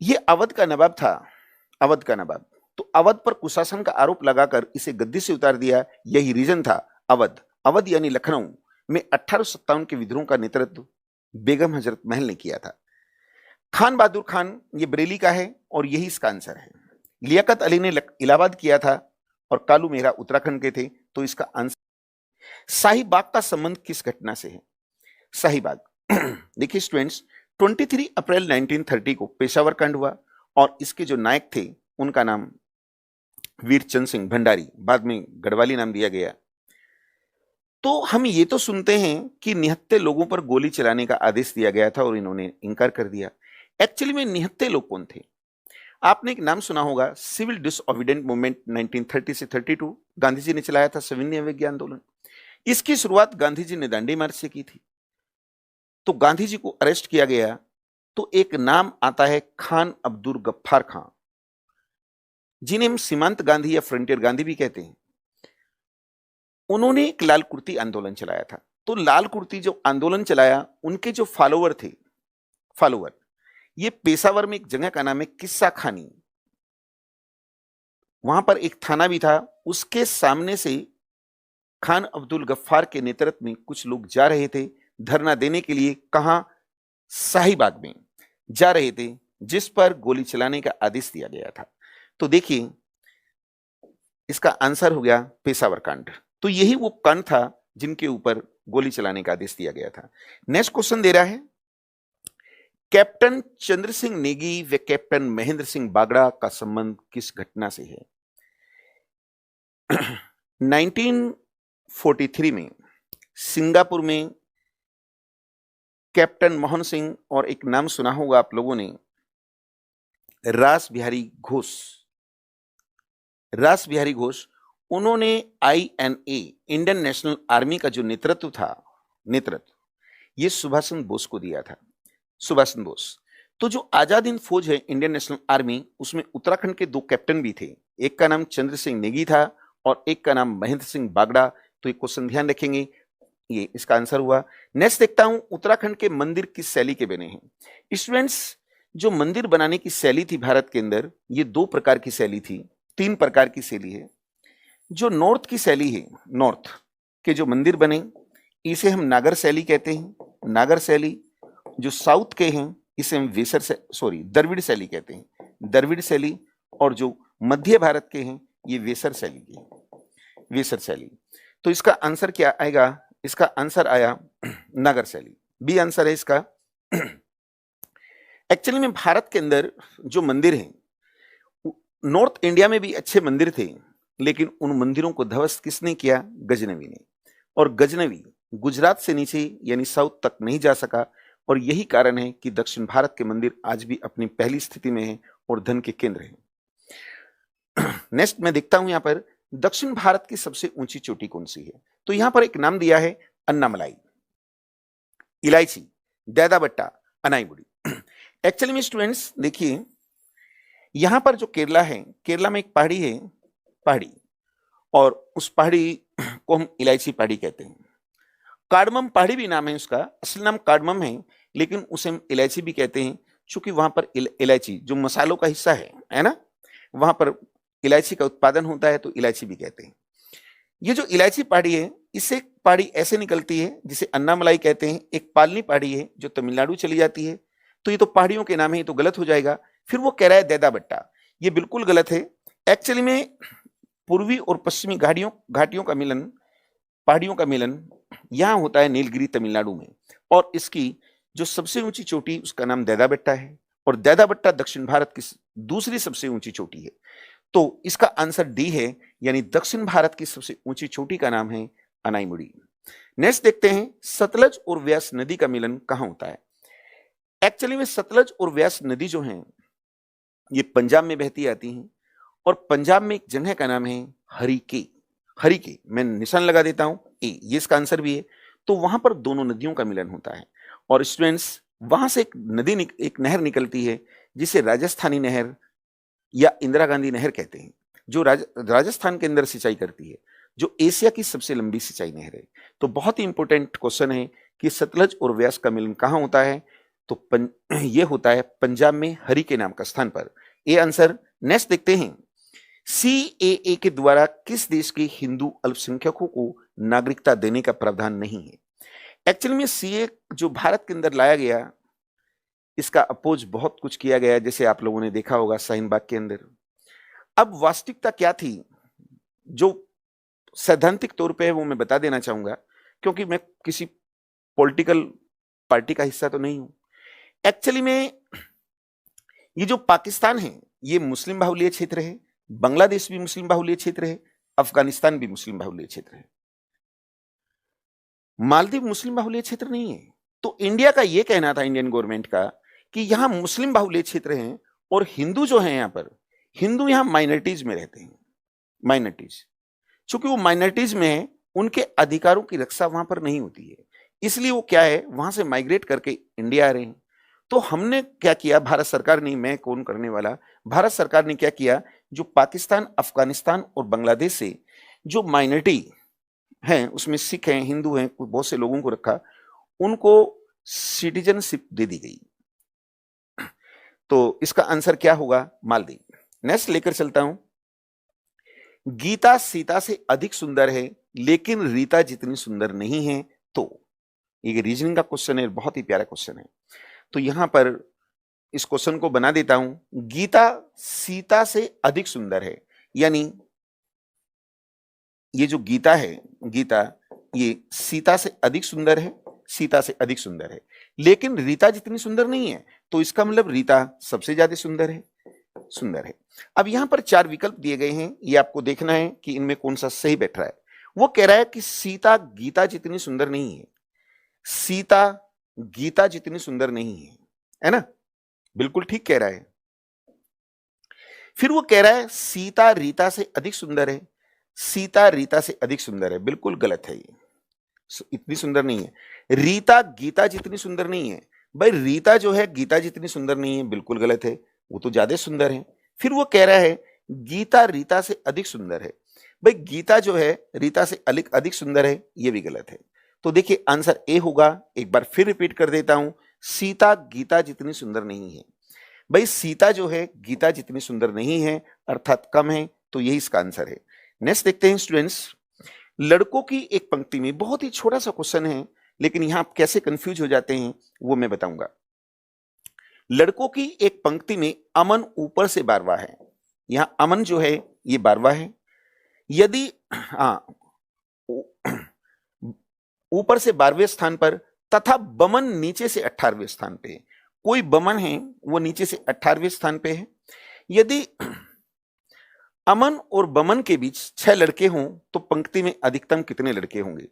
ये अवध का नवाब था, अवध का नवाब। तो अवध पर कुशासन का आरोप लगाकर इसे गद्दी से उतार दिया, यही रीजन था। अवध यानी लखनऊ में 1857 के विद्रोह का नेतृत्व बेगम हजरत महल ने किया था। खान बहादुर खान ये बरेली का है और यही इसका आंसर है। लियाकत अली ने इलाहाबाद किया था और कालू मेहरा उत्तराखंड के थे। तो इसका आंसर, शाहीबाग का संबंध किस घटना से है। शाहीबाग देखिए स्टूडेंट्स, 23 अप्रैल 1930 को पेशावर कांड हुआ और इसके जो नायक थे उनका नाम वीरचंद सिंह भंडारी, बाद में गढ़वाली नाम दिया गया। तो हम ये तो सुनते हैं कि निहत्थे लोगों पर गोली चलाने का आदेश दिया गया था और इन्होंने इनकार कर दिया। एक्चुअली में निहत्थे लोग कौन थे? आपने एक नाम सुना होगा, सिविल डिसओबीडिएंट मूवमेंट 1930 से 32 गांधी जी ने चलाया था, सविनय अवज्ञा आंदोलन। इसकी शुरुआत गांधी जी ने दांडी मार्च से की थी। तो गांधी जी को अरेस्ट किया गया तो एक नाम आता है खान अब्दुल गफ्फार खां, जिन्हें हम सीमांत गांधी या फ्रंटियर गांधी भी कहते हैं। उन्होंने एक लाल कुर्ती आंदोलन चलाया था। तो लाल कुर्ती जो आंदोलन चलाया, उनके जो फॉलोवर, ये पेशावर में एक जगह का नाम है किस्सा खानी, वहां पर एक थाना भी था। उसके सामने से खान अब्दुल गफ्फार के नेतृत्व में कुछ लोग जा रहे थे धरना देने के लिए। कहां? शाहीबाग में जा रहे थे, जिस पर गोली चलाने का आदेश दिया गया था। तो देखिए, इसका आंसर हो गया पेशावर कांड। तो यही वो कांड था जिनके ऊपर गोली चलाने का आदेश दिया गया था। नेक्स्ट क्वेश्चन दे रहा है, कैप्टन चंद्र सिंह नेगी व कैप्टन महेंद्र सिंह बागड़ा का संबंध किस घटना से है? 1943 में सिंगापुर में कैप्टन मोहन सिंह और एक नाम सुना होगा आप लोगों ने, रास बिहारी घोष, उन्होंने INA इंडियन नेशनल आर्मी का जो नेतृत्व ये सुभाष चंद्र बोस को दिया था। सुभाष चंद्र बोस। तो जो आजाद हिंद फौज है इंडियन नेशनल आर्मी, उसमें उत्तराखंड के 2 कैप्टन भी थे। एक का नाम चंद्र सिंह नेगी था और एक का नाम महेंद्र सिंह बागड़ा। तो ये क्वेश्चन ध्यान रखेंगे, ये इसका आंसर हुआ। नेक्स्ट देखता हूं, उत्तराखंड के मंदिर किस शैली के बने हैं? स्टूडेंट्स, जो मंदिर बनाने की शैली थी भारत के अंदर, ये 2 प्रकार की शैली थी, 3 प्रकार की शैली है। जो नॉर्थ की शैली है, नॉर्थ के जो मंदिर बने, इसे हम नागर शैली कहते हैं, नागर शैली। जो साउथ के हैं, इसे हम द्रविड़ शैली कहते हैं, द्रविड़ शैली। और जो मध्य भारत के हैं, ये वेसर शैली। तो इसका आंसर क्या आएगा? इसका आंसर आया नागर शैली, बी आंसर है इसका। एक्चुअली में भारत के अंदर जो मंदिर हैं, नॉर्थ इंडिया में भी अच्छे मंदिर थे, लेकिन उन मंदिरों को ध्वस्त किसने किया? गजनवी ने। और गजनवी गुजरात से नीचे यानी साउथ तक नहीं जा सका, और यही कारण है कि दक्षिण भारत के मंदिर आज भी अपनी पहली स्थिति में हैं और धन के केंद्र हैं। नेक्स्ट मैं देखता हूं यहां पर, दक्षिण भारत की सबसे ऊंची चोटी कौन सी है? तो यहां पर एक नाम दिया है अन्नामलाई, इलायची, दैदाबट्टा, अनाईबुड़ी। एक्चुअली में स्टूडेंट्स देखिए, यहां पर जो केरला है, केरला में एक पहाड़ी है, और उस पहाड़ी को हम इलायची पहाड़ी कहते हैं। कार्डमम पहाड़ी भी नाम है उसका, असली नाम कार्डमम है, लेकिन उसे हम इलायची भी कहते हैं, क्योंकि वहां पर इलायची जो मसालों का हिस्सा है ना, वहां पर इलायची का उत्पादन होता है, तो इलायची भी कहते हैं। ये जो इलायची पहाड़ी है, इससे पहाड़ी ऐसे निकलती है जिसे अन्नामलाई कहते हैं। एक पालनी पहाड़ी है जो तमिलनाडु चली जाती है। तो ये तो पहाड़ियों के नाम है, ये तो गलत हो जाएगा। फिर वो कह रहा है दैदाबट्टा, ये बिल्कुल गलत है। एक्चुअली में पूर्वी और पश्चिमी घाटियों का मिलन, पहाड़ियों का मिलन यहां होता है नीलगिरी तमिलनाडु में, और इसकी जो सबसे ऊंची चोटी उसका नाम दैदाबट्टा है, और दैदाबट्टा दक्षिण भारत की दूसरी सबसे ऊंची चोटी है। तो इसका आंसर डी है, यानी दक्षिण भारत की सबसे ऊंची चोटी का नाम है अनाईमुड़ी। नेक्स्ट देखते हैं, सतलज और व्यास नदी का मिलन कहां होता है? एक्चुअली में सतलज और व्यास नदी जो हैं, ये पंजाब में बहती आती हैं, और पंजाब में एक जगह का नाम है हरिके, मैं निशान लगा देता हूं, ये इसका आंसर भी है। तो वहां पर दोनों नदियों का मिलन होता है, और स्टूडेंट्स वहां से एक नहर निकलती है जिसे राजस्थानी नहर या इंदिरा गांधी नहर कहते हैं, जो राजस्थान के अंदर सिंचाई करती है, जो एशिया की सबसे लंबी सिंचाई नहर है। तो बहुत ही इंपॉर्टेंट क्वेश्चन है कि सतलज और व्यास का मिलन कहां होता है? तो ये होता है पंजाब में हरि के नाम का स्थान पर, ए आंसर। नेक्स्ट देखते हैं, CAA के द्वारा किस देश के हिंदू अल्पसंख्यकों को नागरिकता देने का प्रावधान नहीं है? एक्चुअली में CAA जो भारत के अंदर लाया गया, इसका अपोज बहुत कुछ किया गया, जैसे आप लोगों ने देखा होगा शाहीन बाग के अंदर। अब वास्तविकता क्या थी, जो सैद्धांतिक तौर पे है, वो मैं बता देना चाहूंगा, क्योंकि मैं किसी पॉलिटिकल पार्टी का हिस्सा तो नहीं हूं। एक्चुअली में ये जो पाकिस्तान है, ये मुस्लिम बाहुल्य क्षेत्र है, बांग्लादेश भी मुस्लिम बाहुल्य क्षेत्र है, अफगानिस्तान भी मुस्लिम बाहुल्य क्षेत्र है। मालदीव मुस्लिम बाहुल्य क्षेत्र नहीं है। तो इंडिया का यह कहना था, इंडियन गवर्नमेंट का, कि यहां मुस्लिम बाहुल्य क्षेत्र हैं और हिंदू जो हैं यहां पर, हिंदू यहां माइनॉरिटीज में रहते हैं। माइनॉरिटीज, चूंकि वो माइनॉरिटीज में है, उनके अधिकारों की रक्षा वहां पर नहीं होती है, इसलिए वो क्या है, वहां से माइग्रेट करके इंडिया आ रहे हैं। तो हमने क्या किया, भारत सरकार ने, मैं कौन करने वाला, भारत सरकार ने क्या किया, जो पाकिस्तान, अफगानिस्तान और बांग्लादेश से जो माइनॉरिटी हैं, उसमें सिख हैं, हिंदू हैं, बहुत से लोगों को रखा, उनको सिटीजनशिप दे दी गई। तो इसका आंसर क्या होगा, मालदीव। नेक्स्ट लेकर चलता हूं। गीता सीता से अधिक सुंदर है लेकिन रीता जितनी सुंदर नहीं है। तो ये रीजनिंग का क्वेश्चन है, बहुत ही प्यारा क्वेश्चन है। तो यहां पर इस क्वेश्चन को बना देता हूं, गीता सीता से अधिक सुंदर है, यानी ये जो गीता है, गीता ये सीता से अधिक सुंदर है, सीता से अधिक सुंदर है, लेकिन रीता जितनी सुंदर नहीं है। तो इसका मतलब रीता सबसे ज्यादा सुंदर है, सुंदर है। अब यहां पर 4 विकल्प दिए गए हैं, ये आपको देखना है कि इनमें कौन सा सही बैठ रहा है। वो कह रहा है कि सीता गीता जितनी सुंदर नहीं है, सीता गीता जितनी सुंदर नहीं है ना, बिल्कुल ठीक कह रहा है। फिर वो कह रहा है सीता रीता से अधिक सुंदर है, सीता रीता से अधिक सुंदर है, बिल्कुल गलत है, ये इतनी सुंदर नहीं है। रीता गीता जितनी सुंदर नहीं है, भाई रीता जो है गीता जितनी सुंदर नहीं है, बिल्कुल गलत है, वो तो ज्यादा सुंदर है। फिर वो कह रहा है गीता रीता से अधिक सुंदर है, भाई गीता जो है रीता से अधिक अधिक सुंदर है, ये भी गलत है। तो देखिए आंसर ए होगा। एक बार फिर रिपीट कर देता हूं, सीता गीता जितनी सुंदर नहीं है। भाई सीता जो है गीता जितनी सुंदर नहीं है, अर्थात कम है, तो यही इसका आंसर है। नेक्स्ट देखते हैं स्टूडेंट्स, लड़कों की एक पंक्ति में, बहुत ही छोटा सा क्वेश्चन है, लेकिन यहां आप कैसे कंफ्यूज हो जाते हैं वो मैं बताऊंगा। लड़कों की एक पंक्ति में अमन ऊपर से 12वां है, यहां अमन जो है ये 12वां है। यदि ऊपर से 12वें स्थान पर, तथा बमन नीचे से 18वें स्थान पे है, कोई बमन है वो नीचे से 18वें स्थान पे है। यदि अमन और बमन के बीच 6 लड़के हों तो पंक्ति में अधिकतम कितने लड़के होंगे,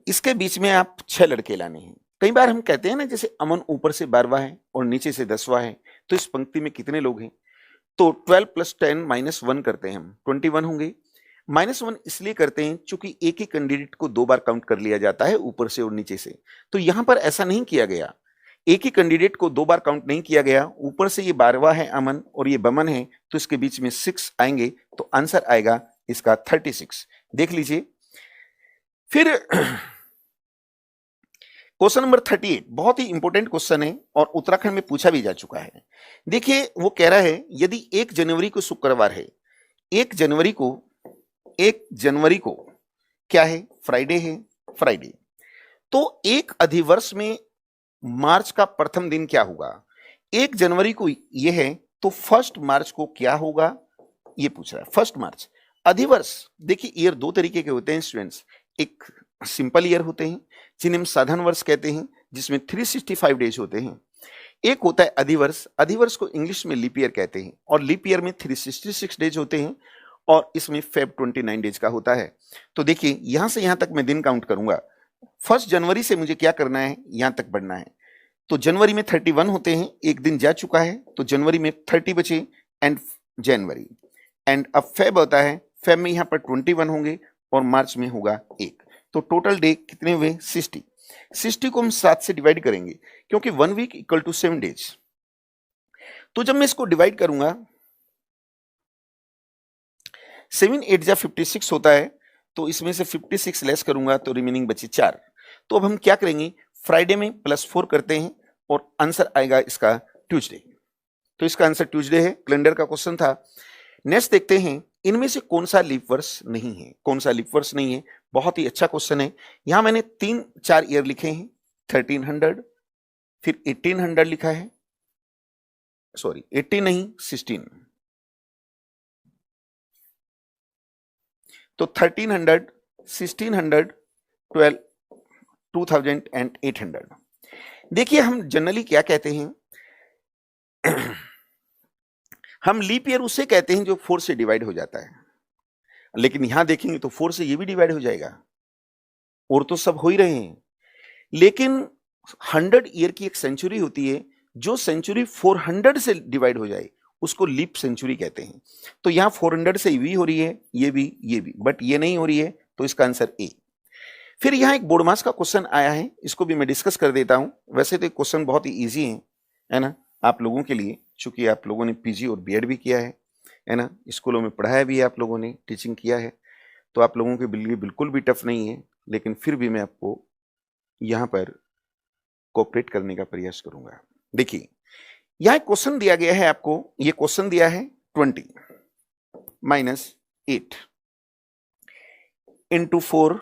इसके बीच में आप 6 लड़के लाने हैं। कई बार हम कहते हैं ना, जैसे अमन ऊपर से 12वां है और नीचे से 10वां है, तो इस पंक्ति में कितने लोग हैं, तो 12 + 10 - 1 करते हैं हम, 21 होंगे। -1 इसलिए करते हैं चूंकि एक ही कैंडिडेट को 2 बार काउंट कर लिया जाता है, ऊपर से और नीचे से। तो यहां पर ऐसा नहीं किया गया, एक ही कैंडिडेट को 2 बार काउंट नहीं किया गया, ऊपर से ये 12वां है अमन और ये बमन है, तो इसके बीच में 6 आएंगे, तो आंसर आएगा इसका 36। देख लीजिए। फिर क्वेश्चन नंबर 38 बहुत ही इंपॉर्टेंट क्वेश्चन है और उत्तराखंड में पूछा भी जा चुका है। देखिए वो कह रहा है यदि 1 जनवरी को शुक्रवार है, 1 जनवरी को क्या है, फ्राइडे है, फ्राइडे, तो एक अधिवर्ष में मार्च का प्रथम दिन क्या होगा। 1 जनवरी को ये है, तो 1 मार्च को क्या होगा, ये पूछ रहा है। 1 मार्च अधिवर्ष, देखिए ईयर 2 तरीके के होते हैं स्टूडेंट्स, एक सिंपल ईयर होते हैं जिन्हें हम साधारण वर्ष कहते हैं, जिसमें 365 डेज होते हैं। एक होता है अधिवर्ष, अधिवर्ष को इंग्लिश में लीप ईयर कहते हैं, और लीप ईयर में 366 डेज होते हैं, और इसमें फेब 29 डेज का होता है। तो देखिए यहां से यहां तक मैं दिन काउंट करूंगा, 1 जनवरी से मुझे क्या करना है, यहां तक बढ़ना है। तो जनवरी में 31 होते हैं, एक दिन जा चुका है, तो जनवरी में 30 बचे, एंड जनवरी, एंड अब फेब होता है, फेब में यहां पर 21 होंगे, और मार्च में होगा 1। तो टोटल डे कितने हुए, 60। 60 को हम 7 से डिवाइड करेंगे, क्योंकि 1 वीक इक्वल टू 7 डेज। तो जब मैं इसको डिवाइड करूंगा, 7 8 जा 56 होता है, तो इसमें से 56 लेस करूंगा तो रिमेनिंग बची 4। तो अब हम क्या करेंगे, फ्राइडे में +4 करते हैं, और आंसर आएगा इसका ट्यूसडे। तो इसका आंसर ट्यूसडे है, कैलेंडर का क्वेश्चन था। नेक्स्ट देखते हैं, इनमें से कौन सा लीप वर्ष नहीं है, कौन सा लीप वर्ष नहीं है। बहुत ही अच्छा क्वेश्चन है। यहां मैंने 3-4 ईयर लिखे हैं, 1300, फिर 1800 लिखा है, सॉरी 18 नहीं 16, तो 1300, 1600, 12, 2000 एंड 800। देखिए हम जनरली क्या कहते हैं, हम लीप ईयर उसे कहते हैं जो 4 से डिवाइड हो जाता है, लेकिन यहां देखेंगे तो 4 से ये भी डिवाइड हो जाएगा, और तो सब हो ही रहे हैं, लेकिन 100 ईयर की एक सेंचुरी होती है, जो सेंचुरी 400 से डिवाइड हो जाए उसको लीप सेंचुरी कहते हैं। तो यहां 400 से भी हो रही है, ये भी, बट ये नहीं हो रही है, तो इसका आंसर ए। फिर यहां एक बोर्ड मास का क्वेश्चन आया है, इसको भी मैं डिस्कस कर देता हूं। वैसे तो क्वेश्चन बहुत ही इजी है ना, आप लोगों के लिए, चूंकि आप लोगों ने पीजी और बीएड भी किया है ना, स्कूलों में पढ़ाया भी है, आप लोगों ने टीचिंग किया है, तो आप लोगों के लिए बिल्कुल भी टफ नहीं है, लेकिन फिर भी मैं आपको यहां पर कोऑपरेट करने का प्रयास करूंगा। देखिए, यहां एक क्वेश्चन दिया गया है आपको, ये क्वेश्चन दिया है 20 - 8 इंटू 4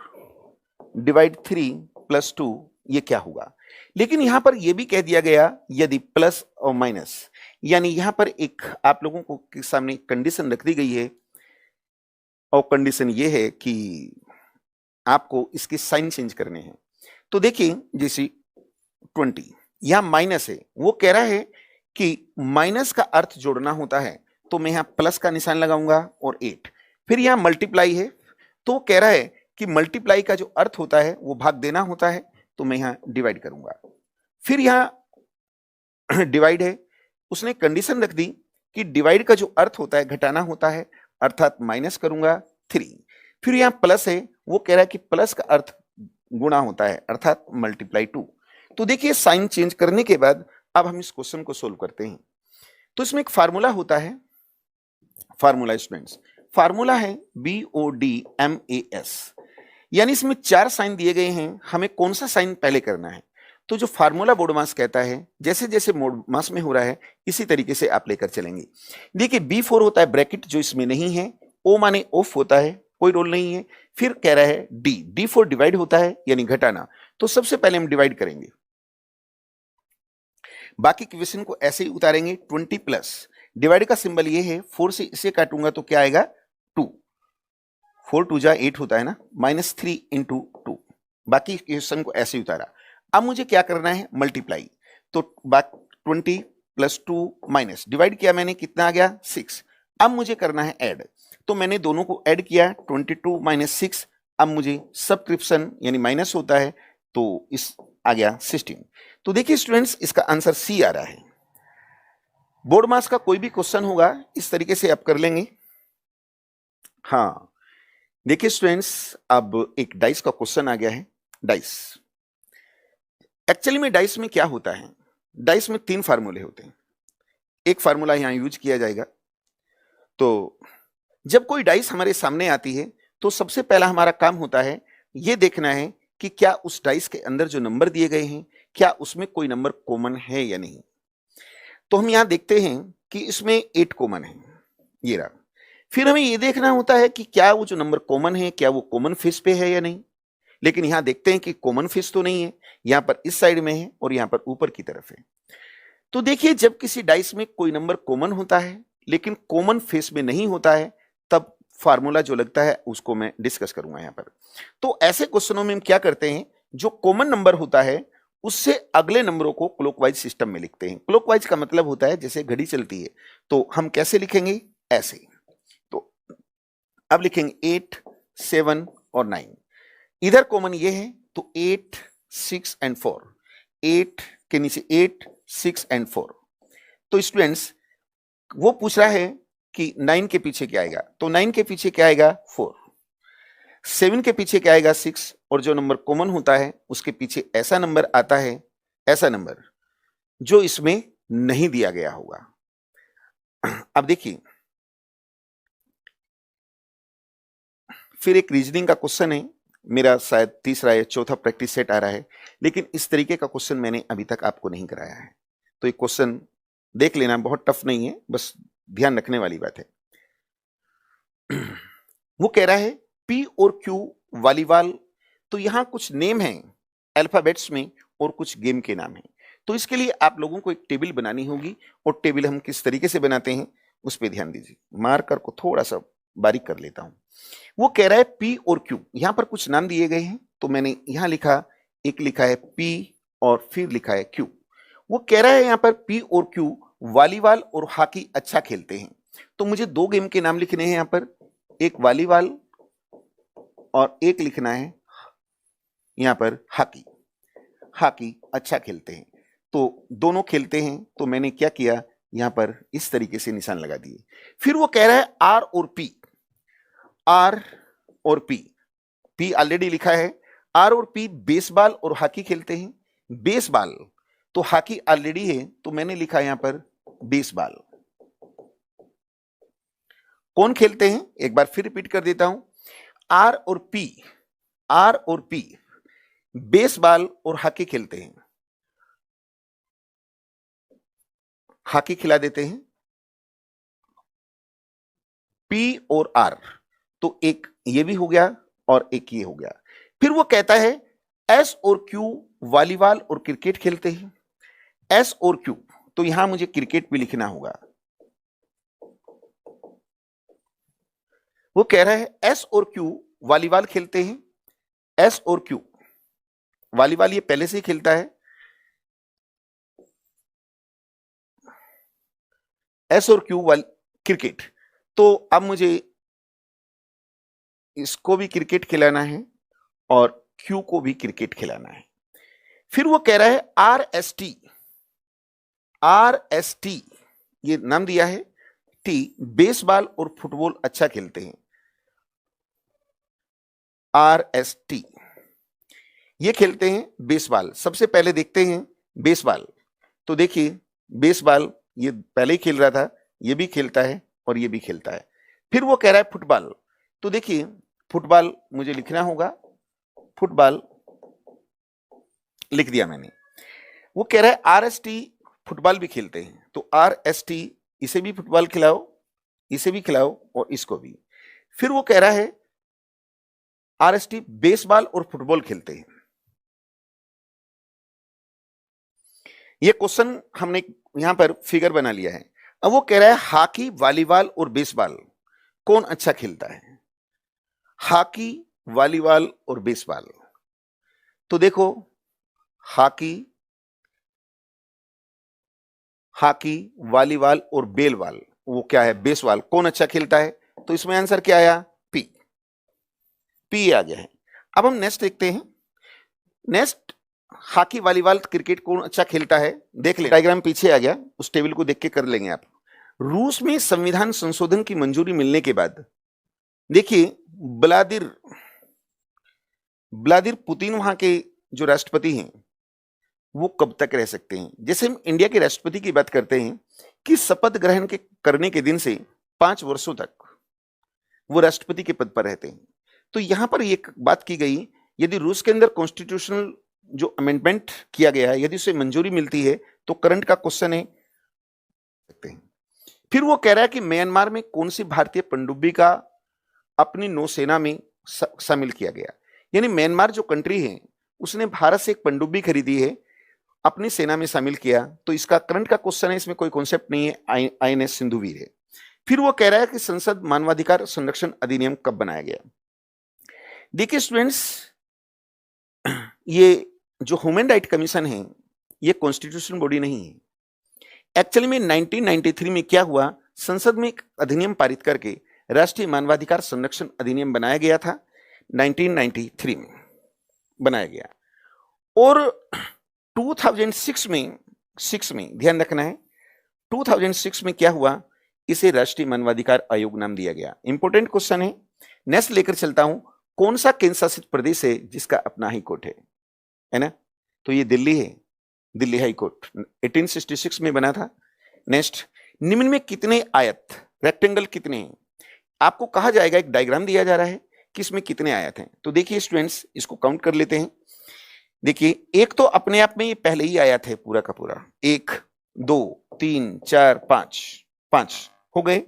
डिवाइड 3 प्लस 2, ये क्या होगा। लेकिन यहां पर यह भी कह दिया गया यदि प्लस और माइनस, यानी यहां पर एक आप लोगों को के सामने कंडीशन रख दी गई है, और कंडीशन ये है कि आपको इसके साइन चेंज करने हैं। तो देखिए, जैसे 20 यहां माइनस है, वो कह रहा है कि माइनस का अर्थ जोड़ना होता है, तो मैं यहां प्लस का निशान लगाऊंगा और 8। फिर यहां मल्टीप्लाई है, तो कह रहा है कि मल्टीप्लाई का जो अर्थ होता है वो भाग देना होता है, तो मैं यहां डिवाइड करूंगा। फिर यहां डिवाइड है, उसने कंडीशन रख दी कि डिवाइड का जो अर्थ होता है घटाना होता है, अर्थात माइनस करूंगा 3। फिर यहां प्लस है, वो कह रहा है कि प्लस का अर्थ गुणा होता है, अर्थात मल्टीप्लाई 2। तो देखिए, साइन चेंज करने के बाद अब हम इस क्वेश्चन को सोल्व करते हैं। तो इसमें एक फार्मूला होता है, फार्मूला स्टूडेंट्स, फार्मूला है BODMAS, यानी इसमें 4 साइन दिए गए हैं, हमें कौन सा साइन पहले करना है। तो जो फार्मूला बोर्ड मास कहता है, जैसे जैसे बोर्ड मास में हो रहा है इसी तरीके से आप लेकर चलेंगे। देखिए, B4 होता है ब्रैकेट, जो इसमें नहीं है, O माने ऑफ होता है, कोई रोल नहीं है। फिर कह रहा है D4 डिवाइड होता है, यानी घटाना, तो सबसे पहले हम डिवाइड करेंगे, बाकी क्वेश्चन को ऐसे ही उतारेंगे। 20 प्लस डिवाइड का सिंबल ये है, 4 से इसे काटूंगा तो क्या आएगा 2, 4 2 जा 8 होता है ना, -3 इंटू 2। बाकी क्वेश्चन को ऐसे ही उतारा। अब मुझे क्या करना है, मल्टीप्लाई, तो 20 प्लस 2 माइनस, डिवाइड किया मैंने, कितना आ गया 6। अब मुझे करना है ऐड, तो मैंने दोनों को ऐड किया, 22 - 6। अब मुझे सब्सक्रिप्शन यानी माइनस होता है, तो इस आ गया 16। तो देखिए स्टूडेंट्स, इसका आंसर सी आ रहा है। बोर्ड मास का कोई भी क्वेश्चन होगा इस तरीके से आप कर लेंगे। हाँ, देखिए स्टूडेंट्स, अब एक डाइस का क्वेश्चन आ गया है। डाइस, एक्चुअली में डाइस में क्या होता है, डाइस में 3 फार्मूले होते हैं, एक फार्मूला यहां यूज किया जाएगा। तो जब कोई डाइस हमारे सामने आती है, तो सबसे पहला हमारा काम होता है यह देखना है कि क्या उस डाइस के अंदर जो नंबर दिए गए हैं, क्या उसमें कोई नंबर कॉमन है या नहीं। तो हम यहां देखते हैं कि इसमें 8 कॉमन है, ये रहा। फिर हमें यह देखना होता है कि क्या वो जो नंबर कॉमन है, क्या वो कॉमन फेस पे है या नहीं। लेकिन यहां देखते हैं कि कॉमन फेस तो नहीं है, यहां पर इस साइड में है और यहां पर ऊपर की तरफ है। तो देखिए, जब किसी डाइस में कोई नंबर कॉमन होता है लेकिन कॉमन फेस में नहीं होता है, तब फार्मूला जो लगता है उसको मैं डिस्कस करूंगा यहां पर। तो ऐसे क्वेश्चनों में हम क्या करते हैं, जो कॉमन नंबर होता है उससे अगले नंबरों को क्लॉकवाइज सिस्टम में लिखते हैं। क्लॉकवाइज का मतलब होता है जैसे घड़ी चलती है, तो हम कैसे लिखेंगे, ऐसे। तो अब लिखेंगे 8 7 और 9, इधर कॉमन ये है, तो 8 6 एंड 4, 8 के नीचे 8 6 एंड 4। तो स्टूडेंट्स, वो पूछ रहा है कि 9 के पीछे क्या आएगा, तो 9 के पीछे क्या आएगा 4, 7 के पीछे क्या आएगा 6, और जो नंबर कॉमन होता है उसके पीछे ऐसा नंबर आता है, ऐसा नंबर जो इसमें नहीं दिया गया होगा। अब देखिए, फिर एक रीजनिंग का क्वेश्चन है, मेरा शायद तीसरा या चौथा प्रैक्टिस सेट आ रहा है, लेकिन इस तरीके का क्वेश्चन मैंने अभी तक आपको नहीं कराया है। तो एक क्वेश्चन देख लेना, बहुत टफ नहीं है, बस ध्यान रखने वाली बात है। वो कह रहा है P और Q वॉलीबॉल, तो यहां कुछ नेम है अल्फाबेट्स में और कुछ गेम के नाम है। तो इसके लिए आप लोगों को एक टेबल बनानी होगी, और टेबल हम किस तरीके से बनाते हैं उस पर ध्यान दीजिए। मार्कर को थोड़ा सा बारीक कर लेता हूं। वो कह रहा है P और Q, यहां पर कुछ नाम दिए गए हैं, तो मैंने यहां लिखा, एक लिखा है P और फिर लिखा है Q। वो कह रहा है यहां पर P और Q वॉलीबॉल और हॉकी अच्छा खेलते हैं, तो मुझे 2 गेम के नाम लिखने हैं यहां पर, एक वॉलीबॉल और एक लिखना है यहां पर हॉकी, हॉकी अच्छा खेलते हैं। तो दोनों खेलते हैं, तो मैंने क्या किया, यहां पर इस तरीके से निशान लगा दिए। फिर वो कह रहा है आर और पी, आर और पी, पी ऑलरेडी लिखा है, आर और पी बेसबॉल और हॉकी खेलते हैं। बेसबॉल तो हॉकी ऑलरेडी है, तो मैंने लिखा यहां पर बेसबॉल। कौन खेलते हैं, एक बार फिर रिपीट कर देता हूं, आर और पी, आर और पी बेसबॉल और हॉकी खेलते हैं। हॉकी खिला देते हैं, पी और आर, तो एक ये भी हो गया और एक ये हो गया। फिर वो कहता है एस और क्यू वॉलीबॉल और क्रिकेट खेलते हैं। एस और क्यू, तो यहां मुझे क्रिकेट भी लिखना होगा। वो कह रहा है एस और क्यू वॉलीबॉल खेलते हैं। एस और क्यू वॉलीबॉल ये पहले से ही खेलता है, एस और क्यू क्रिकेट, तो अब मुझे इसको भी क्रिकेट खिलाना है और क्यू को भी क्रिकेट खिलाना है। फिर वो कह रहा है R S T, R S T ये नाम दिया है, टी बेसबॉल और फुटबॉल अच्छा खेलते हैं। आर एस टी ये खेलते हैं बेसबॉल। सबसे पहले देखते हैं बेसबॉल, तो देखिए बेसबॉल ये पहले ही खेल रहा था, ये भी खेलता है और ये भी खेलता है। फिर वो कह रहा है फुटबॉल, तो देखिए फुटबॉल मुझे लिखना होगा, फुटबॉल लिख दिया मैंने। वो कह रहा है आर एस टी फुटबॉल भी खेलते हैं, तो आर एस टी इसे भी फुटबॉल खिलाओ, इसे भी खिलाओ और इसको भी। फिर वो कह रहा है आर एस टी बेसबॉल और फुटबॉल खेलते हैं। ये क्वेश्चन हमने यहां पर फिगर बना लिया है। अब वो कह रहा है हॉकी वॉलीबॉल और बेसबॉल कौन अच्छा खेलता है। हॉकी वॉलीबॉल और बेसबॉल, तो देखो हॉकी, हॉकी वॉलीबॉल और बेलबॉल, वो क्या है बेसबॉल, कौन अच्छा खेलता है, तो इसमें आंसर क्या आया, पी, पी आ गया है। अब हम नेक्स्ट देखते हैं। नेक्स्ट हॉकी वॉलीबॉल क्रिकेट कौन अच्छा खेलता है, देख ले डायग्राम पीछे आ गया, उस टेबल को देख के कर लेंगे आप। रूस में संविधान संशोधन की मंजूरी मिलने के बाद देखिए व्लादिर व्लादिर पुतिन वहां के जो राष्ट्रपति हैं वो कब तक रह सकते हैं। जैसे हम इंडिया के राष्ट्रपति की बात करते हैं कि शपथ ग्रहण के करने के दिन से 5 वर्षों तक वो राष्ट्रपति के पद पर रहते हैं। तो यहां पर एक बात की गई, यदि रूस के अंदर कॉन्स्टिट्यूशनल जो अमेंडमेंट किया गया है यदि उसे मंजूरी मिलती है तो करंट का क्वेश्चन है। फिर वो कह रहा है कि म्यांमार में कौन सी भारतीय पनडुब्बी का अपनी नौसेना में शामिल किया गया, यानी म्यांमार जो कंट्री है उसने भारत से एक पनडुब्बी खरीदी है, अपनी सेना में शामिल किया, तो इसका करंट का क्वेश्चन है, इसमें कोई कॉन्सेप्ट नहीं है, आईएनएस सिंधुवीर है। फिर वो कह रहा है कि संसद मानवाधिकार संरक्षण अधिनियम कब बनाया गया। देखिए स्टूडेंट्स, ये जो ह्यूमन राइट कमीशन है ये कॉन्स्टिट्यूशन बॉडी नहीं है। एक्चुअली में 1993 में क्या हुआ, संसद में एक अधिनियम पारित करके राष्ट्रीय मानवाधिकार संरक्षण अधिनियम बनाया गया था, 1993 में बनाया गया। और 2006 में ध्यान रखना है, 2006 में क्या हुआ, इसे राष्ट्रीय मानवाधिकार आयोग नाम दिया गया। इंपॉर्टेंट क्वेश्चन है। नेक्स्ट लेकर चलता हूं, कौन सा केंद्र शासित प्रदेश है जिसका अपना हाई कोर्ट है ना, तो ये दिल्ली है, दिल्ली हाई कोर्ट 1866 में बना था। नेक्स्ट, निम्न में कितने आयत रेक्टेंगल कितने हैं, आपको कहा जाएगा, एक डायग्राम दिया जा रहा है कि इसमें कितने आयत हैं। तो देखिए स्टूडेंट्स, इसको काउंट कर लेते हैं। देखिए एक तो अपने आप में ये पहले ही आयत है पूरा का पूरा, 1 2 3 4 5 हो गए,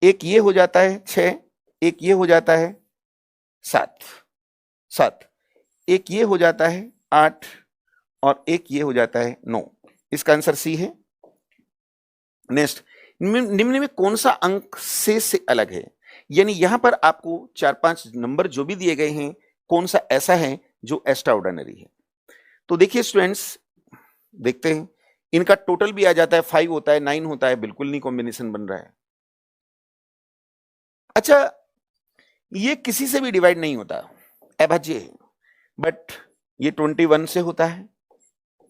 एक ये हो जाता है 6, एक ये हो जाता है 7, एक ये हो जाता है 8 और एक ये हो जाता है 9। इसका आंसर सी है। नेक्स्ट, निम्न में कौन सा अंक से अलग है, यानी यहां पर आपको 4-5 नंबर जो भी दिए गए हैं, कौन सा ऐसा है जो एक्स्ट्रा ऑर्डिनरी है। तो देखिए स्टूडेंट्स, देखते हैं, इनका टोटल भी आ जाता है, 5 होता है, 9 होता है, बिल्कुल नहीं कॉम्बिनेशन बन रहा है। अच्छा, ये किसी से भी डिवाइड नहीं होता, अभाज्य है, बट ये 21 से होता है,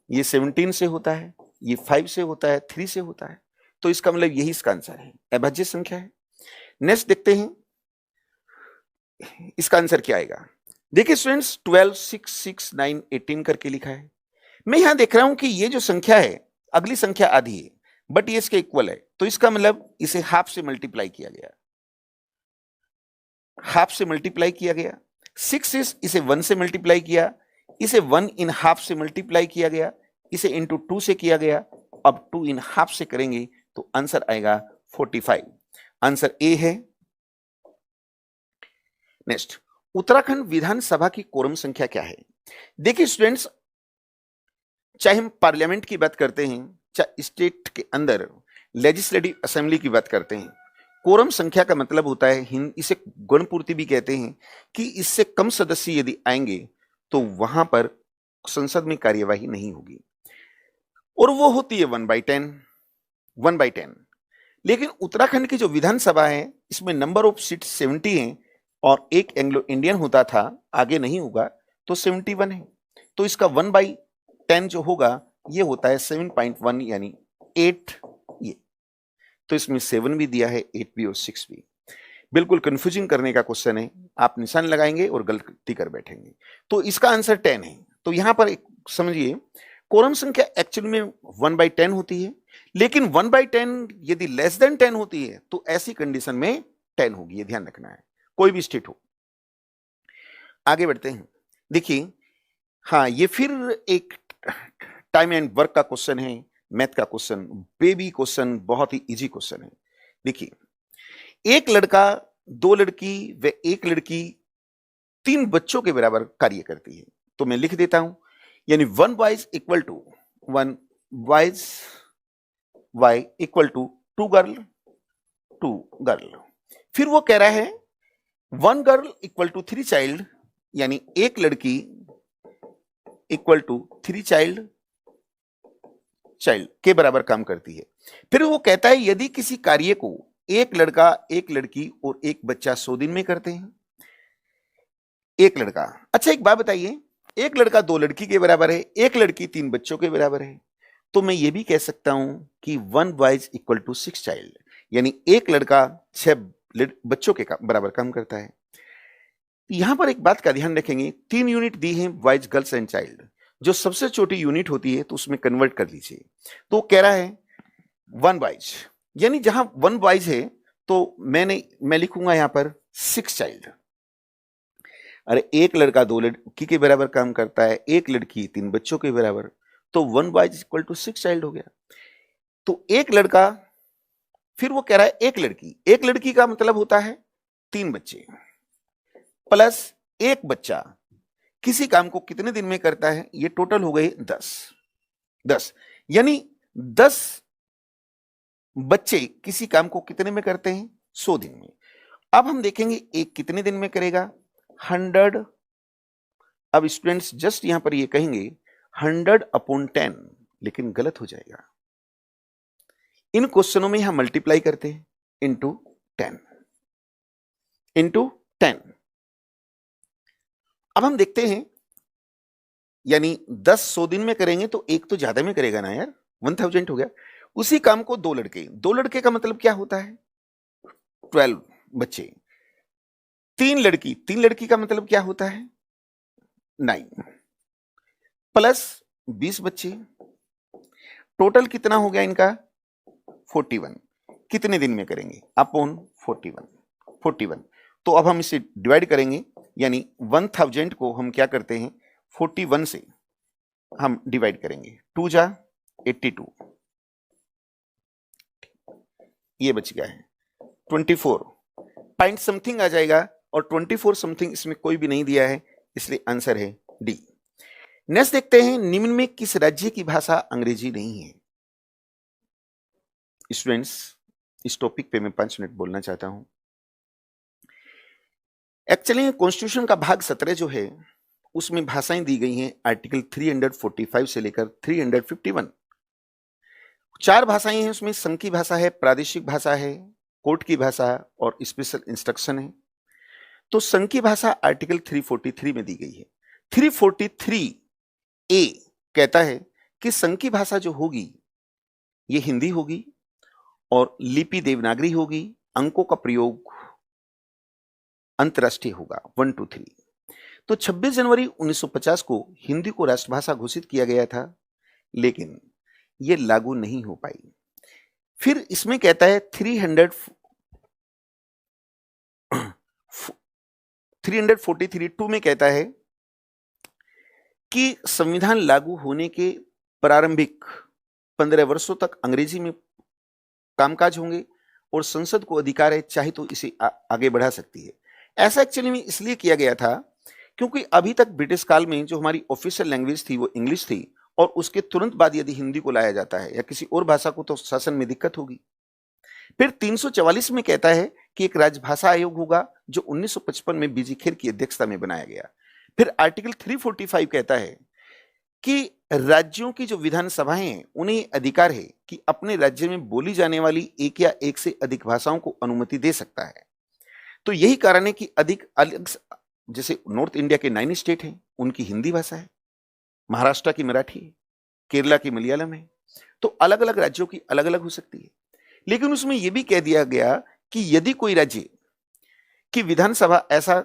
ये 17 से होता है, ये 5 से होता है, 3 से होता है, तो इसका मतलब यही इसका आंसर है, अभाज्य संख्या है। नेक्स्ट देखते हैं इसका आंसर क्या आएगा। देखिए स्टूडेंट्स 12, 6, 6, 9, 18 करके लिखा है। मैं यहां देख रहा हूं कि ये जो संख्या है अगली संख्या आधी है, बट ये इसके इक्वल है, तो इसका मतलब इसे हाफ से मल्टीप्लाई किया गया, हाफ से मल्टीप्लाई किया गया। 6 इसे 1 से मल्टीप्लाई किया, इसे 1 इन हाफ से मल्टीप्लाई किया गया, इसे इंटू 2 से किया गया, अब 2 इन हाफ से करेंगे तो आंसर आएगा 45। आंसर ए है। नेक्स्ट, उत्तराखंड विधानसभा की कोरम संख्या क्या है। देखिए स्टूडेंट्स, चाहे हम पार्लियामेंट की बात करते हैं, चाहे स्टेट के अंदर लेजिस्लेटिव असेंबली की बात करते हैं, कोरम संख्या का मतलब होता है, इसे गुणपूर्ति भी कहते हैं, कि इससे कम सदस्य यदि आएंगे तो वहां पर संसद में कार्यवाही नहीं होगी, और वो होती है 1/10, 1/10। लेकिन उत्तराखंड की जो विधानसभा है इसमें नंबर ऑफ सीट 70 है, और एक एंग्लो इंडियन होता था, आगे नहीं होगा, तो 71 है, तो इसका 1/10 जो होगा ये होता है 7.1 यानी 8। ये तो इसमें 7 भी दिया है, 8 भी और 6 भी। बिल्कुल कंफ्यूजिंग करने का क्वेश्चन है, आप निशान लगाएंगे और गलती कर बैठेंगे, तो इसका आंसर 10 है। तो यहां पर एक समझिए, कोरम संख्या एक्चुअल में 1/10 होती है, लेकिन 1/10 यदि लेस देन 10 होती है तो ऐसी कंडीशन में 10 होगी, ये ध्यान रखना है, कोई भी स्टेट हो। आगे बढ़ते हैं। देखिए, हाँ, ये फिर एक टाइम एंड वर्क का क्वेश्चन है, मैथ का क्वेश्चन, बेबी क्वेश्चन, बहुत ही इजी क्वेश्चन है। देखिए, एक लड़का, 2 लड़की व 1 लड़की 3 बच्चों के बराबर कार्य करती है, तो मैं लिख देता हूं, यानी 1 boys equal to 1 boys, Y equal to 2 girl, 2 girl. फिर वो कह रहा है 1 गर्ल इक्वल टू 3 चाइल्ड, यानी 1 लड़की इक्वल टू 3 चाइल्ड के बराबर काम करती है। फिर वो कहता है यदि किसी कार्य को 1 लड़का, 1 लड़की और 1 बच्चा 100 दिन में करते हैं। 1 लड़का, अच्छा एक बात बताइए, 1 लड़का 2 लड़की के बराबर है, 1 लड़की 3 बच्चों के बराबर है, तो मैं ये भी कह सकता हूं कि 1 बॉयज इक्वल टू 6 चाइल्ड, यानी 1 लड़का 6 बच्चों के बराबर काम करता है। यहां पर एक बात का ध्यान रखेंगे, 3 यूनिट दी है, बॉयज, गर्ल्स एंड चाइल्ड, जो सबसे छोटी यूनिट होती है तो उसमें कन्वर्ट कर लीजिए। तो कह रहा है 1 बॉयज, यानी जहां 1 बॉयज है तो मैं लिखूंगा यहां पर 6 चाइल्ड। अरे 1 लड़का 2 लड़की के बराबर काम करता है, 1 लड़की 3 बच्चों के बराबर, तो 1 बॉयज इक्वल टू 6 चाइल्ड हो गया। तो 1 लड़का, फिर वो कह रहा है 1 लड़की, 1 लड़की का मतलब होता है 3 बच्चे प्लस 1 बच्चा किसी काम को कितने दिन में करता है, ये टोटल हो गए 10, यानी 10 बच्चे किसी काम को कितने में करते हैं, 100 दिन में। अब हम देखेंगे एक कितने दिन में करेगा, 100। अब स्टूडेंट्स जस्ट यहां पर ये कहेंगे 100/10, लेकिन गलत हो जाएगा। इन क्वेश्चनों में हम मल्टीप्लाई करते हैं इंटू 10, इंटू 10। अब हम देखते हैं, यानी 10 100 दिन में करेंगे तो एक तो ज्यादा में करेगा ना यार, 1000 हो गया। उसी काम को 2 लड़के, 2 लड़के का मतलब क्या होता है, 12 बच्चे। 3 लड़की, 3 लड़की का मतलब क्या होता है, 9 प्लस 20 बच्चे, टोटल कितना हो गया इनका, 41। कितने दिन में करेंगे, अपॉन 41। तो अब हम इसे डिवाइड करेंगे, यानी 1000 को हम क्या करते हैं, 41 से हम डिवाइड करेंगे, 2 जा 82, ये बच गया है 24 पॉइंट समथिंग आ जाएगा, और 24 समथिंग इसमें कोई भी नहीं दिया है, इसलिए आंसर है डी। नेक्स्ट देखते हैं, निम्न में किस राज्य की भाषा अंग्रेजी नहीं है। स्टूडेंट्स, इस टॉपिक पे मैं 5 मिनट बोलना चाहता हूं। एक्चुअली कॉन्स्टिट्यूशन का भाग 17 जो है उसमें भाषाएं दी गई हैं, आर्टिकल 345 से लेकर 351। 4 भाषाएं हैं उसमें, संघ की भाषा है, प्रादेशिक भाषा है, कोर्ट की भाषा और स्पेशल इंस्ट्रक्शन है। तो संघ की भाषा आर्टिकल 343 में दी गई है। 343 ए कहता है कि संघ की भाषा जो होगी ये हिंदी होगी और लिपि देवनागरी होगी, अंकों का प्रयोग अंतरराष्ट्रीय होगा 1 2 3। तो 26 जनवरी 1950 को हिंदी को राष्ट्रभाषा घोषित किया गया था, लेकिन यह लागू नहीं हो पाई। फिर इसमें कहता है 343 2 में कहता है कि संविधान लागू होने के प्रारंभिक 15 वर्षों तक अंग्रेजी में कामकाज होंगे और संसद को अधिकार है चाहे तो इसे आगे बढ़ा सकती है। ऐसा एक्चुअली में इसलिए किया गया था क्योंकि अभी तक ब्रिटिश काल में जो हमारी ऑफिशियल लैंग्वेज थी वो इंग्लिश थी, और उसके तुरंत बाद यदि हिंदी को लाया जाता है या किसी और भाषा को तो शासन में दिक्कत होगी। फिर 344 में कहता है कि एक राजभाषा आयोग होगा जो 1955 में बीजी खेर की अध्यक्षता में बनाया गया। फिर आर्टिकल 345 कहता है कि राज्यों की जो विधानसभाएं हैं उन्हें अधिकार है कि अपने राज्य में बोली जाने वाली एक या एक से अधिक भाषाओं को अनुमति दे सकता है। तो यही कारण है कि अधिक अलग, जैसे नॉर्थ इंडिया के 9 स्टेट हैं उनकी हिंदी भाषा है, महाराष्ट्र की मराठी है, केरला की मलयालम है, तो अलग अलग राज्यों की अलग अलग हो सकती है। लेकिन उसमें यह भी कह दिया गया कि यदि कोई राज्य की विधानसभा ऐसा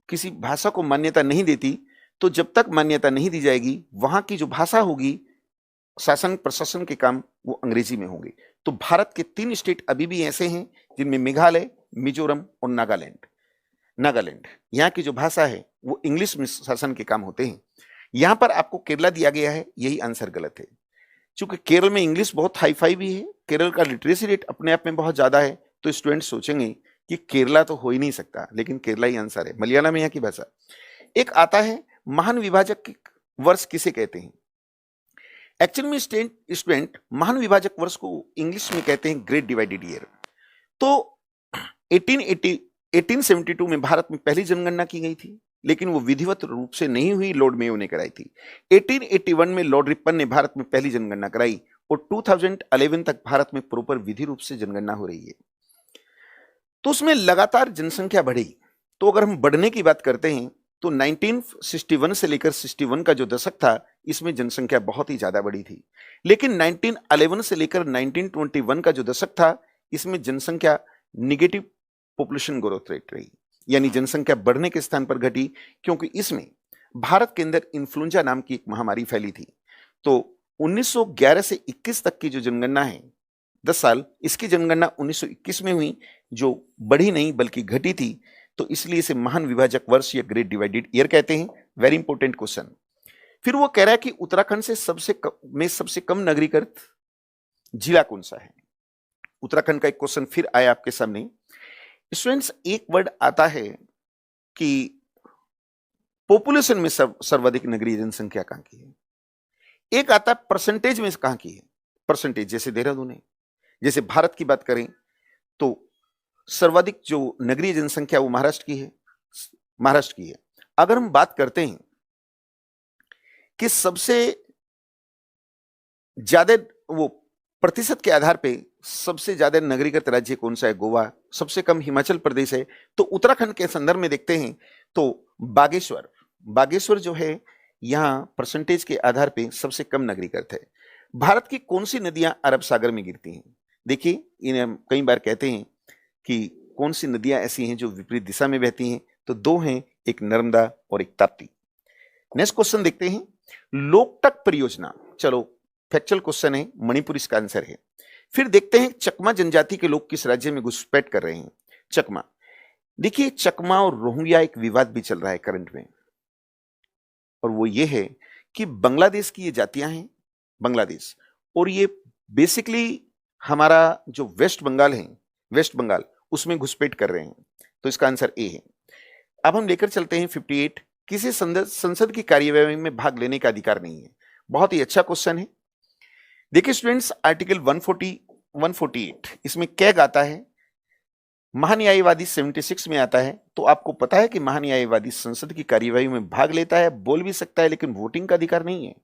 किसी भाषा को मान्यता नहीं देती तो जब तक मान्यता नहीं दी जाएगी वहां की जो भाषा होगी शासन प्रशासन के काम वो अंग्रेजी में होंगे। तो भारत के 3 स्टेट अभी भी ऐसे हैं जिनमें मेघालय, मिजोरम और नागालैंड यहाँ की जो भाषा है वो इंग्लिश में शासन के काम होते हैं। यहां पर आपको केरला दिया गया है, यही आंसर गलत है। क्योंकि केरल में इंग्लिश बहुत हाई फाई भी है, केरल का लिटरेसी रेट अपने आप में बहुत ज्यादा है, तो स्टूडेंट सोचेंगे कि केरला तो हो ही नहीं सकता, लेकिन केरला ही आंसर है। मलयालम यहाँ की भाषा। एक आता है महान विभाजक वर्ष किसे कहते हैं। एक्चुअल में स्टूडेंट महान विभाजक वर्ष को इंग्लिश में कहते हैं ग्रेट डिवाइडेड ईयर। तो 1872 में भारत में पहली जनगणना की गई थी, लेकिन वो विधिवत रूप से नहीं हुई, लॉर्ड मेयो ने कराई थी। 1881 में लॉर्ड रिपन ने भारत में पहली जनगणना कराई और 2011 तक भारत में प्रॉपर विधि रूप से जनगणना हो रही है। तो उसमें लगातार जनसंख्या बढ़ी। तो अगर हम बढ़ने की बात करते हैं तो 1961 से लेकर 61 का जो दशक था इसमें जनसंख्या बहुत ही ज्यादा बढ़ी थी, लेकिन 1911 से लेकर 1921 का जो दशक था इसमें जनसंख्या निगेटिव पॉपुलेशन ग्रोथ रेट रही, यानी जनसंख्या बढ़ने के स्थान पर घटी, क्योंकि इसमें भारत के अंदर इन्फ्लुएंजा नाम की एक महामारी फैली थी। तो 1911 से 21 तक की जो जनगणना है 10 साल, इसकी जनगणना 1921 में हुई जो बढ़ी नहीं बल्कि घटी थी, तो इसलिए इसे महान विभाजक वर्ष या ग्रेट डिवाइडेड ईयर कहते हैं। Very important question. फिर वो कह रहा है कि उत्तराखंड से सबसे कम नगरीकृत जिला कौन सा है। उत्तराखंड का एक क्वेश्चन फिर आया आपके सामने। स्टूडेंट्स, एक वर्ड आता है कि पॉपुलेशन में सर्वाधिक नगरीय जनसंख्या कहां की है। एक आता है परसेंटेज में कहां की है। परसेंटेज जैसे देहरादून है। जैसे भारत की बात करें तो सर्वाधिक जो नगरीय जनसंख्या वो महाराष्ट्र की है। अगर हम बात करते हैं कि सबसे ज्यादा वो प्रतिशत के आधार पे सबसे ज्यादा नगरीकृत राज्य कौन सा है, गोवा। सबसे कम हिमाचल प्रदेश है। तो उत्तराखंड के संदर्भ में देखते हैं तो बागेश्वर जो है यहां परसेंटेज के आधार पे सबसे कम नगरीकृत है। भारत की कौन सी नदियां अरब सागर में गिरती हैं। देखिए, इन्हें हम कई बार कहते हैं कि कौन सी नदियां ऐसी हैं जो विपरीत दिशा में बहती हैं, तो 2 हैं, एक नर्मदा और एक ताप्ती। नेक्स्ट क्वेश्चन देखते हैं, लोकटक परियोजना। चलो फैक्चुअल क्वेश्चन है, मणिपुर इसका आंसर है। फिर देखते हैं चकमा जनजाति के लोग किस राज्य में घुसपैठ कर रहे हैं। चकमा, देखिए चकमा और रोहिंग्या एक विवाद भी चल रहा है करंट में, और वो ये है कि बांग्लादेश की ये जातियां हैं, बांग्लादेश, और ये बेसिकली हमारा जो वेस्ट बंगाल उसमें घुसपैठ कर रहे हैं। तो इसका आंसर ए है। अब हम लेकर चलते हैं 58, किसी संसद की कार्यवाही में भाग लेने का अधिकार नहीं है। बहुत ही अच्छा क्वेश्चन है। देखिए स्टूडेंट्स, आर्टिकल 148 इसमें क्या आता है। महान्यायवादी 76 में आता है। तो आपको पता है कि महान्यायवादी संसद की कार्यवाही में भाग लेता है, बोल भी सकता है, लेकिन वोटिंग का अधिकार नहीं है।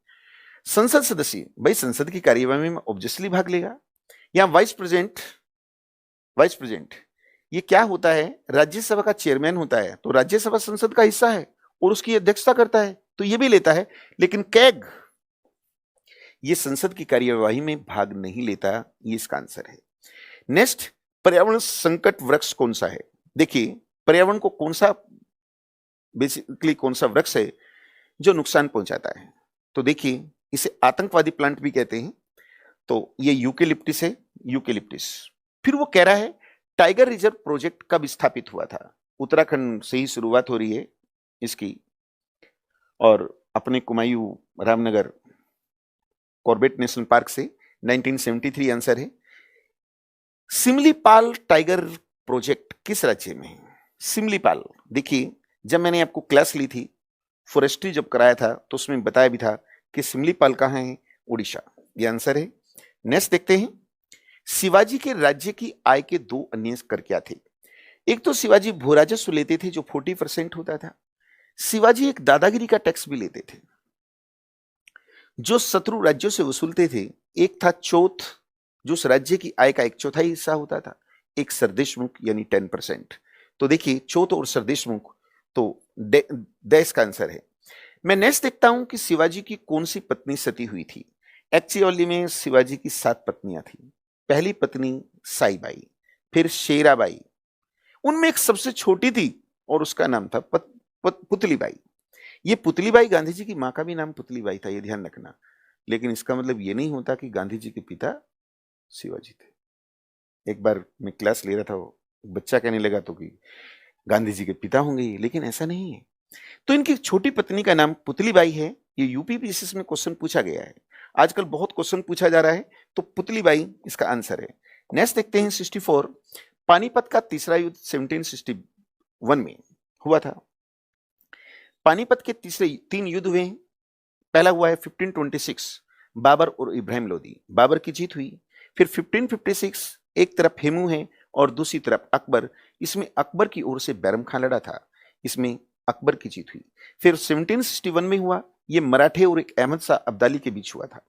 संसद सदस्य भाई संसद की कार्यवाही में ऑब्वियसली भाग लेगा। या वाइस प्रेसिडेंट ये क्या होता है, राज्यसभा का चेयरमैन होता है। तो राज्यसभा संसद का हिस्सा है और उसकी अध्यक्षता करता है, तो ये भी लेता है, लेकिन कैग ये संसद की कार्यवाही में भाग नहीं लेता। ये इसका आंसर है। नेक्स्ट, पर्यावरण संकट वृक्ष कौन सा है? देखिए, पर्यावरण को कौन सा बेसिकली कौन सा वृक्ष है जो नुकसान पहुंचाता है? तो देखिए, इसे आतंकवादी प्लांट भी कहते हैं। तो ये यूकेलिप्टिस है, यूकेलिप्टिस। फिर वो कह रहा है टाइगर रिजर्व प्रोजेक्ट कब स्थापित हुआ था? उत्तराखंड से ही शुरुआत हो रही है इसकी, और अपने Kumaon Ramnagar Corbett national park से 1973 आंसर है। सिमलीपाल टाइगर प्रोजेक्ट किस राज्य में है? सिमलीपाल, देखिए जब मैंने आपको क्लास ली थी, फॉरेस्ट्री जब कराया था, तो उसमें बताया भी था कि सिमलीपाल कहाँ है? उड़ीसा। ये आंसर है। नेक्स्ट देखते हैं, शिवाजी के राज्य की आय के दो अन्य कर क्या थे? एक तो शिवाजी भू राजस्व लेते थे जो 40% होता था। शिवाजी एक दादागिरी का टैक्स भी लेते थे जो शत्रु राज्यों से वसूलते थे। एक था चौथ, जो उस राज्य की आय का एक चौथाई हिस्सा होता था। एक सरदेशमुख यानी 10%। तो देखिए, चौथ और सरदेशमुख तो देश का आंसर है। मैं नेक्स्ट देखता हूं कि शिवाजी की कौन सी पत्नी सती हुई थी। एक्चुअली में शिवाजी की 7 पत्नियां थी। पहली पत्नी साईबाई, फिर शेराबाई, उनमें एक सबसे छोटी थी और उसका नाम था पुतलीबाई। ये पुतलीबाई गांधी जी की मां का भी नाम पुतलीबाई था, ये ध्यान रखना। लेकिन इसका मतलब ये नहीं होता कि गांधी जी के पिता शिवाजी थे। एक बार मैं क्लास ले रहा था, बच्चा कहने लगा तो कि गांधी जी के पिता होंगे ये, लेकिन ऐसा नहीं है। तो इनकी छोटी पत्नी का नाम पुतलीबाई है। ये यूपीपीएससी में क्वेश्चन पूछा गया है, आजकल बहुत क्वेश्चन पूछा जा रहा है, तो पुतलीबाई इसका आंसर है। नेक्स्ट देखते हैं 64, पानीपत का तीसरा युद्ध 1761 में हुआ था। पानीपत के तीसरे 3 युद्ध हुए हैं। पहला हुआ है 1526, बाबर और इब्राहिम लोदी, बाबर की जीत हुई। फिर 1556, एक तरफ हेमू है और दूसरी तरफ अकबर, इसमें अकबर की ओर से बैरम खान लड़ा था, इसमें अकबर की जीत हुई। फिर 1761 में हुआ, ये मराठे और एक अहमद शाह अब्दाली के बीच हुआ था।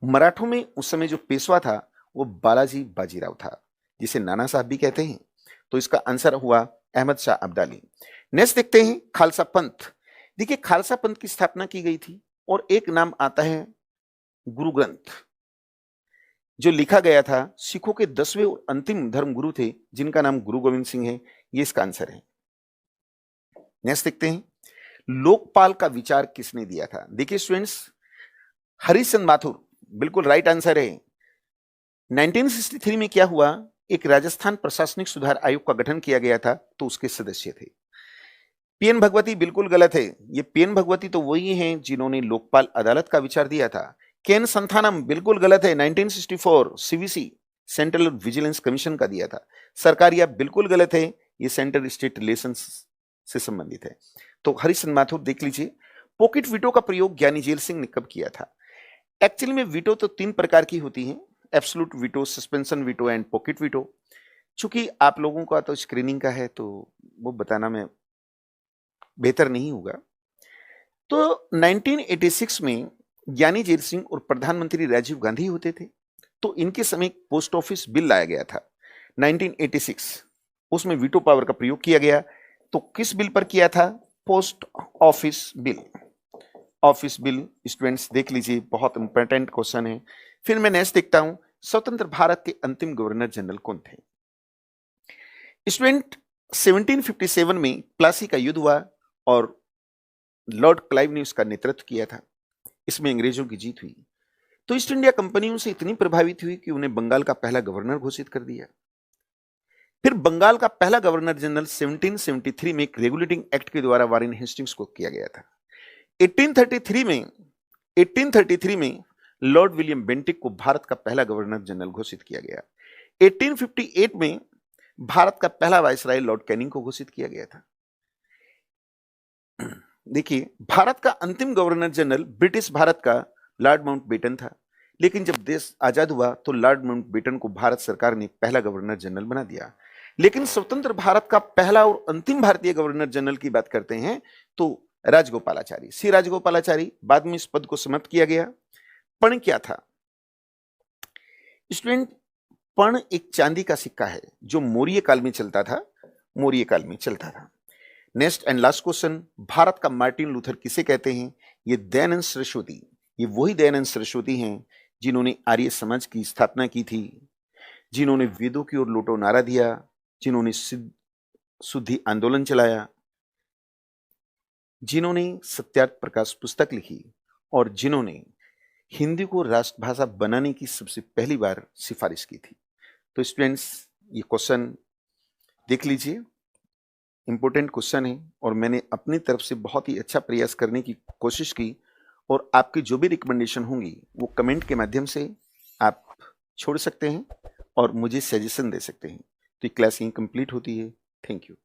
मराठों में उस समय जो पेशवा था वो बालाजी बाजीराव था, जिसे नाना साहब भी कहते हैं। तो इसका आंसर हुआ अहमद शाह अब्दाली। नेक्स्ट देखते हैं खालसा पंथ। देखिए, खालसा पंथ की स्थापना की गई थी और एक नाम आता है गुरु ग्रंथ, जो लिखा गया था। सिखों के 10वें और अंतिम धर्म गुरु थे जिनका नाम गुरु गोविंद सिंह है। ये इसका आंसर है। नेक्स्ट देखते हैं, लोकपाल का विचार किसने दिया था? देखिए स्टूडेंट्स, हरिश्चंद्र माथुर बिल्कुल राइट आंसर है। 1963 में क्या हुआ, एक राजस्थान प्रशासनिक सुधार आयोग का गठन किया गया था, तो उसके सदस्य थे। पीएन भगवती बिल्कुल गलत है। ये पीएन भगवती तो वही हैं जिन्होंने लोकपाल अदालत का विचार दिया था। केन संथानम बिल्कुल गलत है, 1964 सीवीसी सेंट्रल विजिलेंस कमीशन का दिया था। सरकारिया बिल्कुल गलत है, ये सेंट्रल स्टेट रिलेशंस से संबंधित है। तो हरिश्चंद्र माथुर देख लीजिए। पॉकेट वीटो का प्रयोग ज्ञानी जेल सिंह ने कब किया था? एक्चुअली में वीटो तो 3 प्रकार की होती है, absolute veto, suspension veto and pocket veto. चूंकि आप लोगों का तो स्क्रीनिंग का है, तो वो बताना मैं बेहतर नहीं होगा। तो 1986 में ज्ञानी जेल सिंह और प्रधानमंत्री राजीव गांधी होते थे, तो इनके समय एक पोस्ट ऑफिस बिल लाया गया था 1986, उसमें वीटो पावर का प्रयोग किया गया। तो किस बिल पर किया था? Post office bill. Office bill students देख लीजिए, बहुत इंपॉर्टेंट क्वेश्चन है। फिर मैं नेक्स्ट देखता हूं, स्वतंत्र भारत के अंतिम गवर्नर जनरल कौन थे? स्टूडेंट 1757 में प्लासी का युद्ध हुआ और लॉर्ड क्लाइव ने उसका नेतृत्व किया था। इसमें अंग्रेजों की जीत हुई। तो ईस्ट इंडिया कंपनी उनसे इतनी प्रभावित हुई कि उन्हें बंगाल का पहला गवर्नर घोषित कर दिया। फिर बंगाल का पहला गवर्नर जनरल 1773 में एक रेगुलेटिंग एक्ट के द्वारा वारेन हेस्टिंग्स को किया गया था। 1833 में लॉर्ड विलियम बेंटिक को भारत का पहला गवर्नर जनरल घोषित किया गया। 1858 में भारत का पहला वायसराय लॉर्ड कैनिंग को घोषित किया गया था। देखिए, भारत का अंतिम गवर्नर जनरल ब्रिटिश भारत का लॉर्ड माउंटबेटन था, लेकिन जब देश आजाद हुआ तो लॉर्ड माउंटबेटन को भारत सरकार ने पहला गवर्नर जनरल बना दिया। लेकिन स्वतंत्र भारत का पहला और अंतिम भारतीय गवर्नर जनरल की बात करते हैं तो राजगोपालाचारी, सी राजगोपालाचारी। बाद में इस पद को समाप्त किया गया। पण क्या था स्टूडेंट? पण एक चांदी का सिक्का है जो मौर्य काल में चलता था, मौर्य काल में चलता था। Next and last question, Bharat का मार्टिन लूथर किसे कहते हैं? ये दयानंद सरस्वती, ये वही दयानंद सरस्वती हैं जिन्होंने आर्य समाज की स्थापना की थी, जिन्होंने वेदों की ओर लौटो नारा दिया, जिन्होंने शुद्धि आंदोलन चलाया, जिन्होंने सत्यार्थ प्रकाश पुस्तक लिखी और जिन्होंने हिंदी को राष्ट्रभाषा बनाने की सबसे पहली बार सिफारिश की थी। तो स्टूडेंट्स, ये क्वेश्चन देख लीजिए, इंपॉर्टेंट क्वेश्चन है और मैंने अपनी तरफ से बहुत ही अच्छा प्रयास करने की कोशिश की और आपकी जो भी रिकमेंडेशन होंगी वो कमेंट के माध्यम से आप छोड़ सकते हैं और मुझे सजेशन दे सकते हैं। तो ये क्लास यहीं कंप्लीट होती है। Thank you.